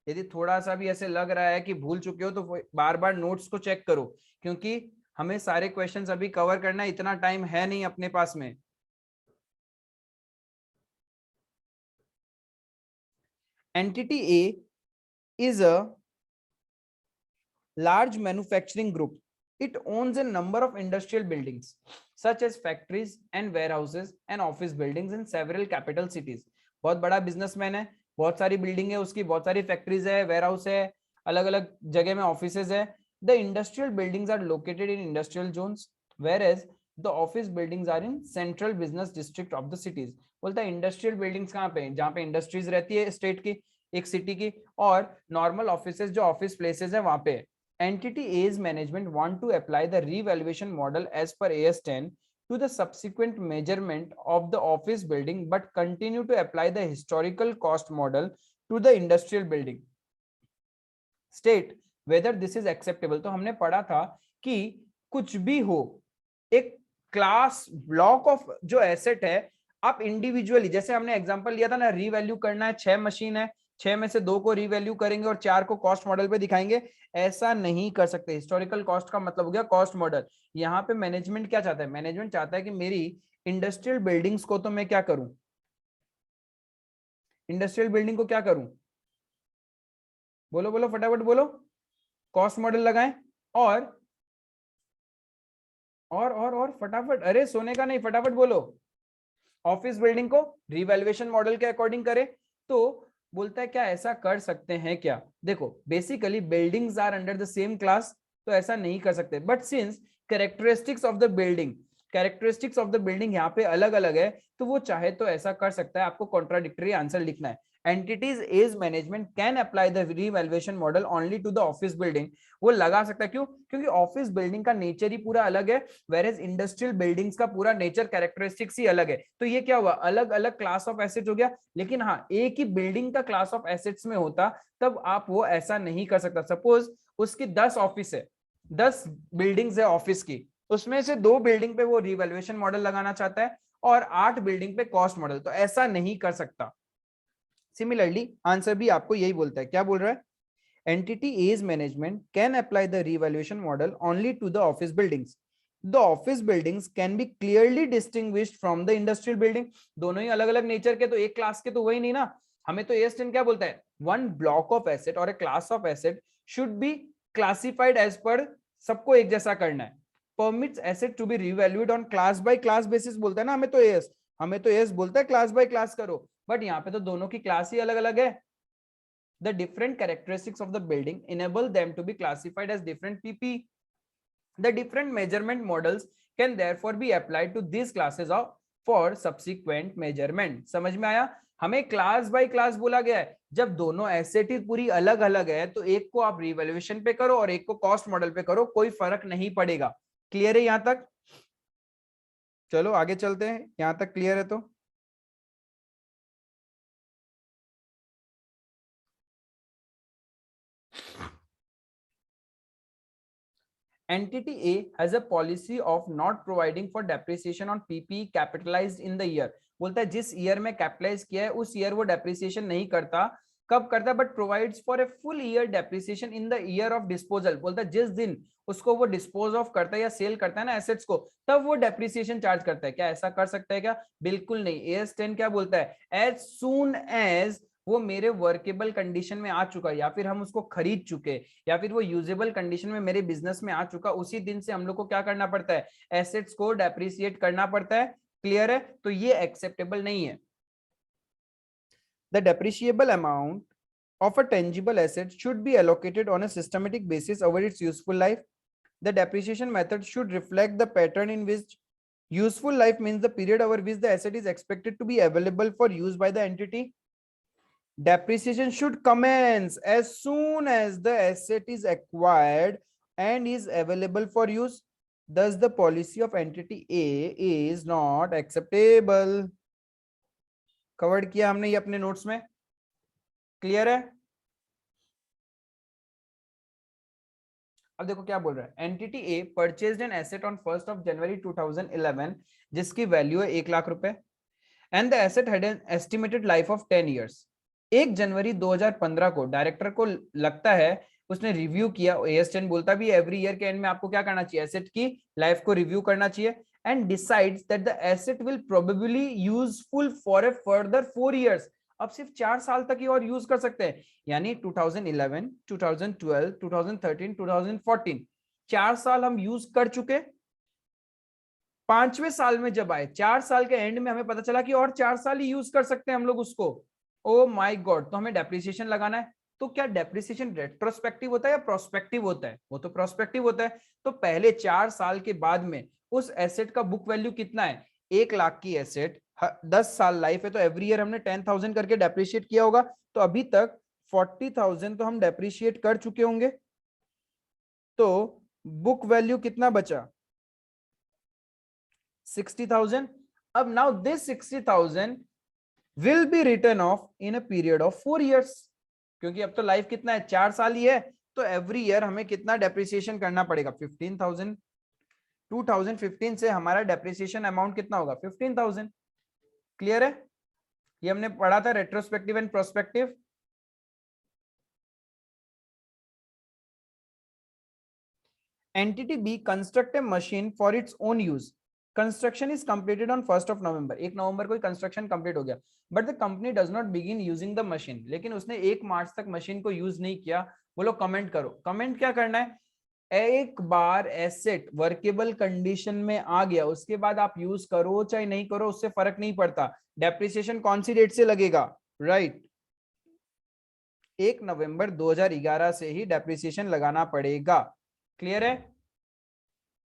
यदि थोड़ा सा भी ऐसे लग रहा है कि भूल चुके हो तो बार बार नोट्स को चेक करो, क्योंकि हमें सारे क्वेश्चंस अभी कवर करना है, इतना टाइम है नहीं अपने पास में। Entity A is a large manufacturing group. It owns a number of industrial buildings such as factories and warehouses and office buildings in several capital cities. बहुत बड़ा बिजनेसमैन है, बहुत सारी बिल्डिंग है उसकी, बहुत सारी फैक्ट्रीज है, वेयर हाउस है, अलग अलग जगह में ऑफिसेज है. The industrial buildings are located in industrial zones, whereas the office buildings are in central business district of the cities. बोलता है इंडस्ट्रियल बिल्डिंग्स कहाँ पे, जहाँ पे इंडस्ट्रीज रहती है स्टेट की, एक सिटी की, और नॉर्मल ऑफिसेज जो ऑफिस प्लेसेस है वहां पे. Entity A's management want to apply the revaluation model as per AS10 to the subsequent measurement of the office building, but continue to apply the historical cost model to the industrial building. State whether this is acceptable. तो हमने पढ़ा था कि कुछ भी हो, एक class block of जो एसेट है, आप इंडिविजुअली, जैसे हमने एग्जांपल लिया था ना, रीवैल्यू करना है, 6 मशीन है, 6 में से 2 को रीवैल्यू करेंगे और 4 को कॉस्ट मॉडल पे दिखाएंगे. ऐसा नहीं कर सकते. हिस्टोरिकल कॉस्ट का मतलब हो गया कॉस्ट मॉडल. यहाँ पे मैनेजमेंट क्या चाहता है, मैनेजमेंट चाहता है कि मेरी इंडस्ट्रियल बिल्डिंग्स को तो मैं क्या करूं, इंडस्ट्रियल बिल्डिंग को क्या करूं, बोलो बोलो फटाफट बोलो, कॉस्ट मॉडल लगाएं, और फटाफट, अरे सोने का नहीं, फटाफट बोलो, ऑफिस बिल्डिंग को रिवैल्यूएशन मॉडल के अकॉर्डिंग करे. तो बोलता है क्या ऐसा कर सकते हैं क्या. देखो basically buildings are under the same class, तो ऐसा नहीं कर सकते. But since characteristics of the building यहाँ पे अलग अलग है, तो वो चाहे तो ऐसा कर सकता है. आपको कॉन्ट्राडिक्टरी आंसर लिखना है. Entities A's management can apply the revaluation model only to the office building. वो लगा सकता है, क्यों, क्योंकि ऑफिस बिल्डिंग का नेचर ही पूरा अलग है, whereas इंडस्ट्रियल बिल्डिंग्स का पूरा नेचर कैरेक्टरिस्टिक्स ही अलग है. तो ये क्या हुआ, अलग अलग क्लास ऑफ एसेट्स हो गया. लेकिन हाँ, एक ही बिल्डिंग का क्लास ऑफ एसेट्स में होता तब आप वो ऐसा नहीं कर सकता. सपोज उसकी 10 ऑफिस है, 10 बिल्डिंग्स है ऑफिस की, उसमें से 2 बिल्डिंग पे वो रिवैल्यूएशन मॉडल लगाना चाहता है और 8 बिल्डिंग पे कॉस्ट मॉडल, तो ऐसा नहीं कर सकता. सिमिलरली आंसर भी आपको यही बोलता है. क्या बोल रहा है, entity A's management can apply the revaluation model only to the office buildings. The office buildings can be clearly distinguished from the industrial building. दोनों ही अलग अलग नेचर के, तो एक क्लास के तो वही नहीं ना. हमें तो AS10 क्या बोलता है, वन ब्लॉक ऑफ एसेट और a class of asset should be classified as per, सबको एक जैसा करना है. Permits asset to be revalued on class by class basis बोलता है ना. हमें तो AS बोलता है क्लास बाय क्लास करो, बट यहाँ पे तो दोनों की क्लास ही अलग अलग है. The different characteristics of the building enable them to be classified as different PP. The different measurement models can therefore be applied to these classes of for subsequent measurement. समझ में आया. हमें क्लास बाय क्लास बोला गया है. जब दोनों asset ही पूरी अलग अलग है, तो एक को आप रिवैल्यूएशन पे करो और एक को कॉस्ट मॉडल पे करो, कोई फर्क नहीं पड़ेगा. क्लियर है यहां तक. चलो आगे चलते हैं, यहां तक क्लियर है तो. Entity A has a policy of not providing for depreciation on PPE capitalized in the year. बोलता है जिस ईयर में कैपिटलाइज किया है उस ईयर वो डेप्रिसिएशन नहीं करता. कब करता है, but provides for a full year depreciation in the year of disposal. बोलता है जिस दिन उसको वो डिस्पोज ऑफ करता है या सेल करता है ना एसेट्स को, तब वो डेप्रिसिएशन चार्ज करता है. क्या ऐसा कर सकता है क्या, बिल्कुल नहीं. AS10 क्या बोलता है, एज सून एज वो मेरे वर्केबल कंडीशन में आ चुका, या फिर हम उसको खरीद चुके, या फिर वो यूजेबल कंडीशन में मेरे बिजनेस में आ चुका, उसी दिन से हम लोग को क्या करना पड़ता है, एसेट्स को डेप्रिसिएट करना पड़ता है. क्लियर है. तो ये एक्सेप्टेबल नहीं है. The depreciable amount of a tangible asset should be allocated on a systematic basis over its useful life. The depreciation method should reflect the pattern in which useful life means the period over which the asset is expected to be available for use by the entity. Depreciation should commence as soon as the asset is acquired and is available for use. Thus, the policy of entity A is not acceptable. Covered किया हमने ये अपने notes में. Clear है. अब देखो क्या बोल रहा है, entity A purchased an asset on 1st of January 2011 जिसकी वैल्यू है 1 लाख रुपए, and the asset had an estimated life of 10 years. 1 जनवरी 2015 को डायरेक्टर को लगता है, उसने रिव्यू किया. AS10 बोलता भी एवरी ईयर के एंड में आपको क्या करना चाहिए, एसेट की लाइफ को रिव्यू करना चाहिए, and decides that the asset will probably useful for a further 4 years. अब सिर्फ 4 साल तक ही और यूज कर सकते हैं, यानी 2011, 2012, 2013, 2014 4 साल हम यूज कर चुके। 5वें साल में जब आए, 4 साल के एंड में हमें पता चला कि और 4 साल ही यूज कर सकते हैं हम लोग उसको। ओ माय गॉड, तो हमें डेप्रिसिएशन लगाना है। तो क्या डेप्रिसिएशन रेट्रोस्पेक्टिव होता है या प्रोस्पेक्टिव होता है? वो तो प्रोस्पेक्टिव होता है। तो पहले 4 साल के बाद में उस एसेट का बुक वैल्यू कितना है? 1 लाख की एसेट, 10 साल लाइफ है, तो एवरी ईयर हमने 10,000 करके डेप्रिशिएट किया होगा। तो अभी तक 40,000 तो हम डेप्रिशिएट कर चुके होंगे। तो बुक वैल्यू कितना बचा? 60,000। अब now this 60,000 will be written off in a period of 4 years, क्योंकि अब तो लाइफ कितना है? 4 साल ही है। तो एवरी ईयर हमें कितना डेप्रिसिएशन करना पड़ेगा? 15,000। 2015 से हमारा डेप्रिसिएशन अमाउंट कितना होगा? 15,000। क्लियर है? ये हमने पढ़ा था retrospective and prospective. Entity B construct a machine for its own use. Construction is completed on 1st of November। 1 नवंबर को कंस्ट्रक्शन कंप्लीट हो गया, but the company does not begin using the machine. लेकिन उसने 1 मार्च तक मशीन को use नहीं किया। बोलो कमेंट करो। कमेंट क्या करना है? एक बार एसेट वर्केबल कंडीशन में आ गया, उसके बाद आप यूज करो चाहे नहीं करो, उससे फर्क नहीं पड़ता। डेप्रिसिएशन कौन सी डेट से लगेगा? राइट, 1 नवंबर 2011 से ही डेप्रिसिएशन लगाना पड़ेगा। क्लियर है?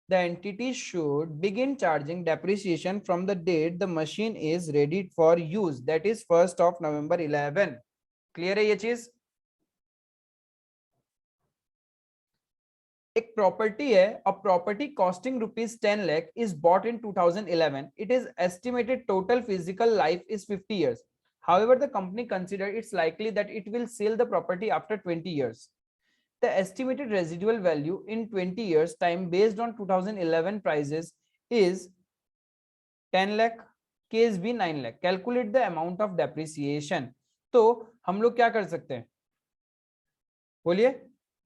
The entity should begin charging depreciation from the date the machine is ready for use, that is 1st of November 11। Clear है ये चीज? एक प्रॉपर्टी है, a property costing ₹10 lakh is bought in 2011। It is estimated total physical life is 50 years। However, the company considered it's likely that it will sell the property after 20 years। The estimated residual value in 20 years time based on 2011 prices is 10 lakh, case B 9 lakh। Calculate the amount of depreciation. तो हम लोग क्या कर सकते हैं? बोलिए,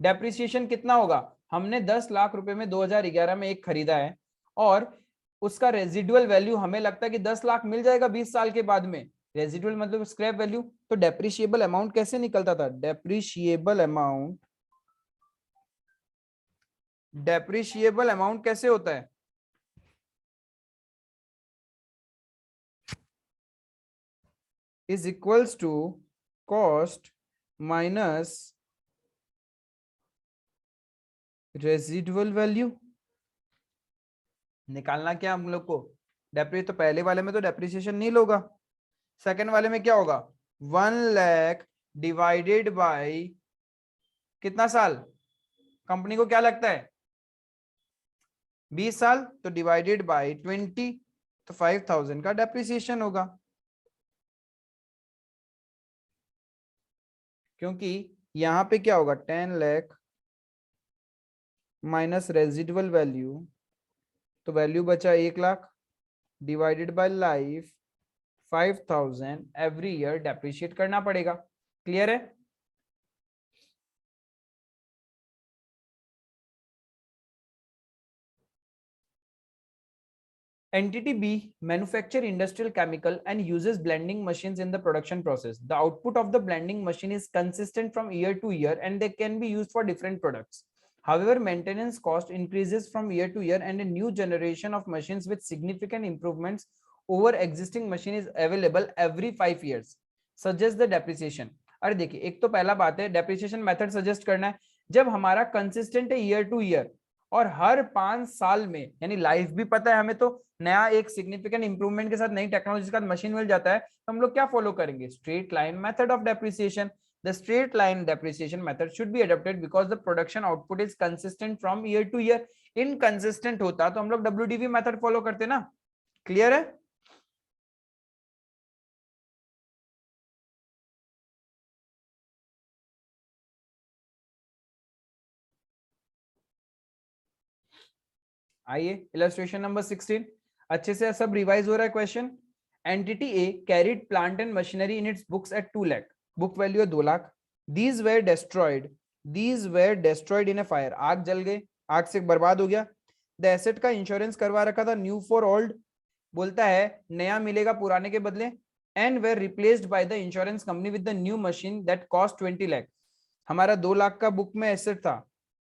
depreciation कितना होगा? हमने 10 लाख रुपए में 2011 में एक खरीदा है, और उसका रेजिडुअल वैल्यू हमें लगता है कि 10 लाख मिल जाएगा 20 साल के बाद में। रेजिडुअल मतलब स्क्रैप वैल्यू। तो डेप्रिशिएबल अमाउंट कैसे निकलता था? डेप्रिशिएबल अमाउंट कैसे होता है? Is equals to cost minus residual value. निकालना क्या हम लोग को? तो पहले वाले में तो डेप्रिसिएशन नहीं होगा, सेकंड वाले में क्या होगा? 1 लाख डिवाइडेड बाय कितना साल? कंपनी को क्या लगता है? 20 साल। तो डिवाइडेड बाय 20, तो 5,000 का डेप्रिसिएशन होगा। क्योंकि यहां पे क्या होगा? 10 लाख माइनस रेजिडुअल वैल्यू, तो वैल्यू बचा 1 lakh divided by life 5,000। Every year depreciate करना पड़ेगा। क्लियर है? Entity B manufacture industrial chemical and uses blending machines in the production process। The output of the blending machine is consistent from year to year and they can be used for different products। However, maintenance cost increases from year to year and a new generation of machines with significant improvements over existing machine is available every 5 years। Suggest the depreciation। अरे देखिए, एक तो पहला बात है depreciation method suggest करना है। जब हमारा कंसिस्टेंट है ईयर टू ईयर, और हर 5 साल में, यानी लाइफ भी पता है हमें, तो नया एक सिग्निफिकेंट इंप्रूवमेंट के साथ, नई टेक्नोलॉजी के साथ मशीन मिल जाता है, तो हम लोग क्या फॉलो करेंगे? Straight line method of depreciation. The straight line depreciation method should be adopted because the production output is consistent from year to year। inconsistent होता तो हम लोग WDV मेथड फॉलो करते ना। क्लियर है? आइए इलस्ट्रेशन नंबर 16। अच्छे से सब रिवाइज हो रहा है question. Entity A carried plant and machinery in its books at 2 lakh. Book value है 2 lakh. These were destroyed in A fire. आग जल गई, आग से बर्बाद हो गया। द एसेट का इंश्योरेंस करवा रखा था न्यू फॉर ओल्ड। बोलता है नया मिलेगा पुराने के बदले। And were replaced by the insurance company with the new machine that cost 20 lakh. हमारा 2 लाख का बुक में एसेट था,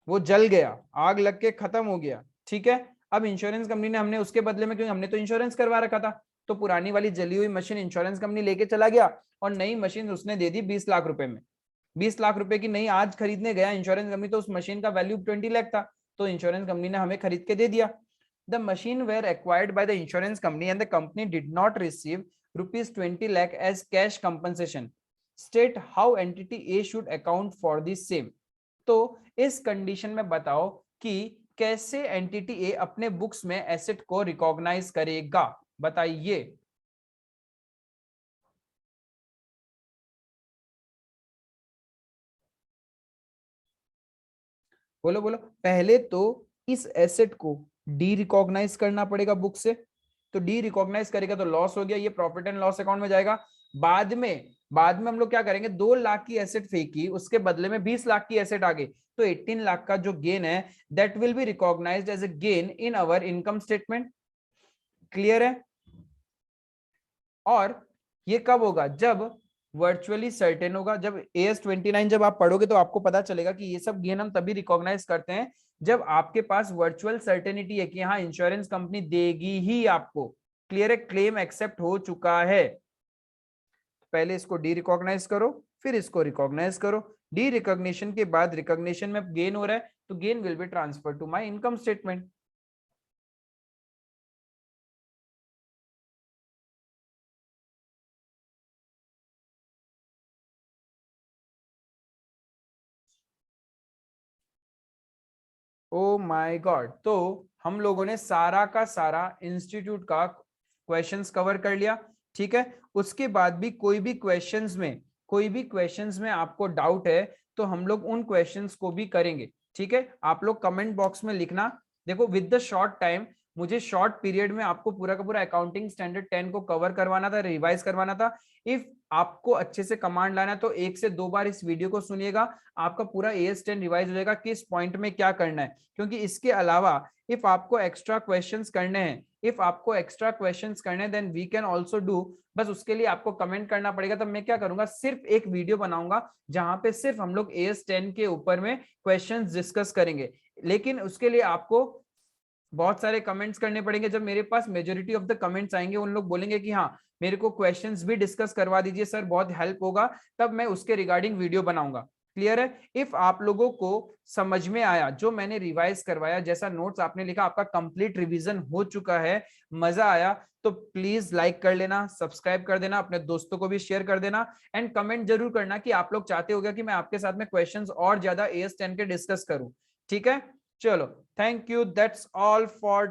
वो जल गया, आग लग के खत्म हो गया, ठीक है। अब इंश्योरेंस कंपनी ने हमने उसके बदले में, क्योंकि हमने तो इंश्योरेंस करवा रखा था, तो पुरानी वाली जली हुई मशीन इंश्योरेंस कंपनी लेके चला गया और नई मशीन उसने दे दी 20 लाख रुपए में। 20 लाख रुपए की नई आज खरीदने गया इंश्योरेंस कंपनी, तो उस मशीन का वैल्यू 20 लाख था, तो इंश्योरेंस कंपनी ने हमें खरीद के दे दिया। The machine were acquired by the insurance company and the company did not receive ₹20 lakh as cash compensation. State how entity A should account for the same. तो इस कंडीशन में बताओ कि कैसे एंटिटी ए अपने बुक्स में एसेट को recognise करेगा, बताइए। बोलो बोलो। पहले तो इस एसेट को डी रिकॉग्नाइज करना पड़ेगा बुक से, तो डी रिकॉग्नाइज करेगा तो लॉस हो गया, ये प्रॉफिट एंड लॉस अकाउंट में जाएगा। बाद में हम लोग क्या करेंगे, 2 लाख की एसेट फेंकी, उसके बदले में 20 लाख की एसेट आ गई, तो 18 लाख का जो गेन है that will be recognised as a gain in our income statement. Clear है? और ये कब होगा, जब वर्चुअली सर्टेन होगा। जब AS29 जब आप पढ़ोगे तो आपको पता चलेगा कि ये सब गेन हम तभी रिकॉग्नाइज करते हैं जब आपके पास वर्चुअल सर्टेनिटी है कि हाँ इंश्योरेंस कंपनी देगी ही आपको। क्लियर है? क्लेम एक्सेप्ट हो चुका है। पहले इसको डी रिकॉग्नाइज करो, फिर इसको रिकॉग्नाइज करो। डी रिकॉग्निशन के बाद रिकॉग्निशन में गेन हो रहा है, तो gain will be transfer to my income statement. Oh my God, तो हम लोगों ने सारा का सारा इंस्टीट्यूट का क्वेश्चंस कवर कर लिया, ठीक है। उसके बाद भी कोई भी क्वेश्चंस में आपको डाउट है तो हम लोग उन क्वेश्चंस को भी करेंगे, ठीक है। आप लोग कमेंट बॉक्स में लिखना। देखो विद द शॉर्ट टाइम, मुझे शॉर्ट पीरियड में आपको पूरा का पूरा अकाउंटिंग स्टैंडर्ड 10 को कवर करवाना था, रिवाइज करवाना था। इफ आपको अच्छे से कमांड लाना है तो 1 से 2 बार इस वीडियो को सुनिएगा, आपका पूरा AS10 रिवाइज हो जाएगा किस पॉइंट में क्या करना है। क्योंकि इसके अलावा इफ आपको एक्स्ट्रा क्वेश्चंस करने हैं then we can also do. बस उसके लिए आपको कमेंट करना पड़ेगा, तब मैं क्या करूंगा, सिर्फ एक वीडियो बनाऊंगा जहां पे सिर्फ हम लोग AS10 के ऊपर में क्वेश्चंस डिस्कस करेंगे। लेकिन उसके लिए आपको बहुत सारे कमेंट्स करने पड़ेंगे। जब मेरे पास मेजोरिटी ऑफ द कमेंट्स आएंगे, उन लोग बोलेंगे कि हाँ मेरे को क्वेश्चंस भी डिस्कस करवा दीजिए सर, बहुत हेल्प होगा, तब मैं उसके रिगार्डिंग वीडियो बनाऊंगा। क्लियर है? इफ आप लोगों को समझ में आया जो मैंने रिवाइज करवाया, जैसा नोट्स आपने लिखा, आपका कंप्लीट रिवीजन हो चुका है, मजा आया, तो प्लीज लाइक कर लेना, सब्सक्राइब कर देना, अपने दोस्तों को भी शेयर कर देना, एंड कमेंट जरूर करना कि आप लोग चाहते होगा कि मैं आपके साथ में क्वेश्चंस और ज्यादा AS10 के डिस्कस करूं। ठीक है, चलो, thank you, that's all for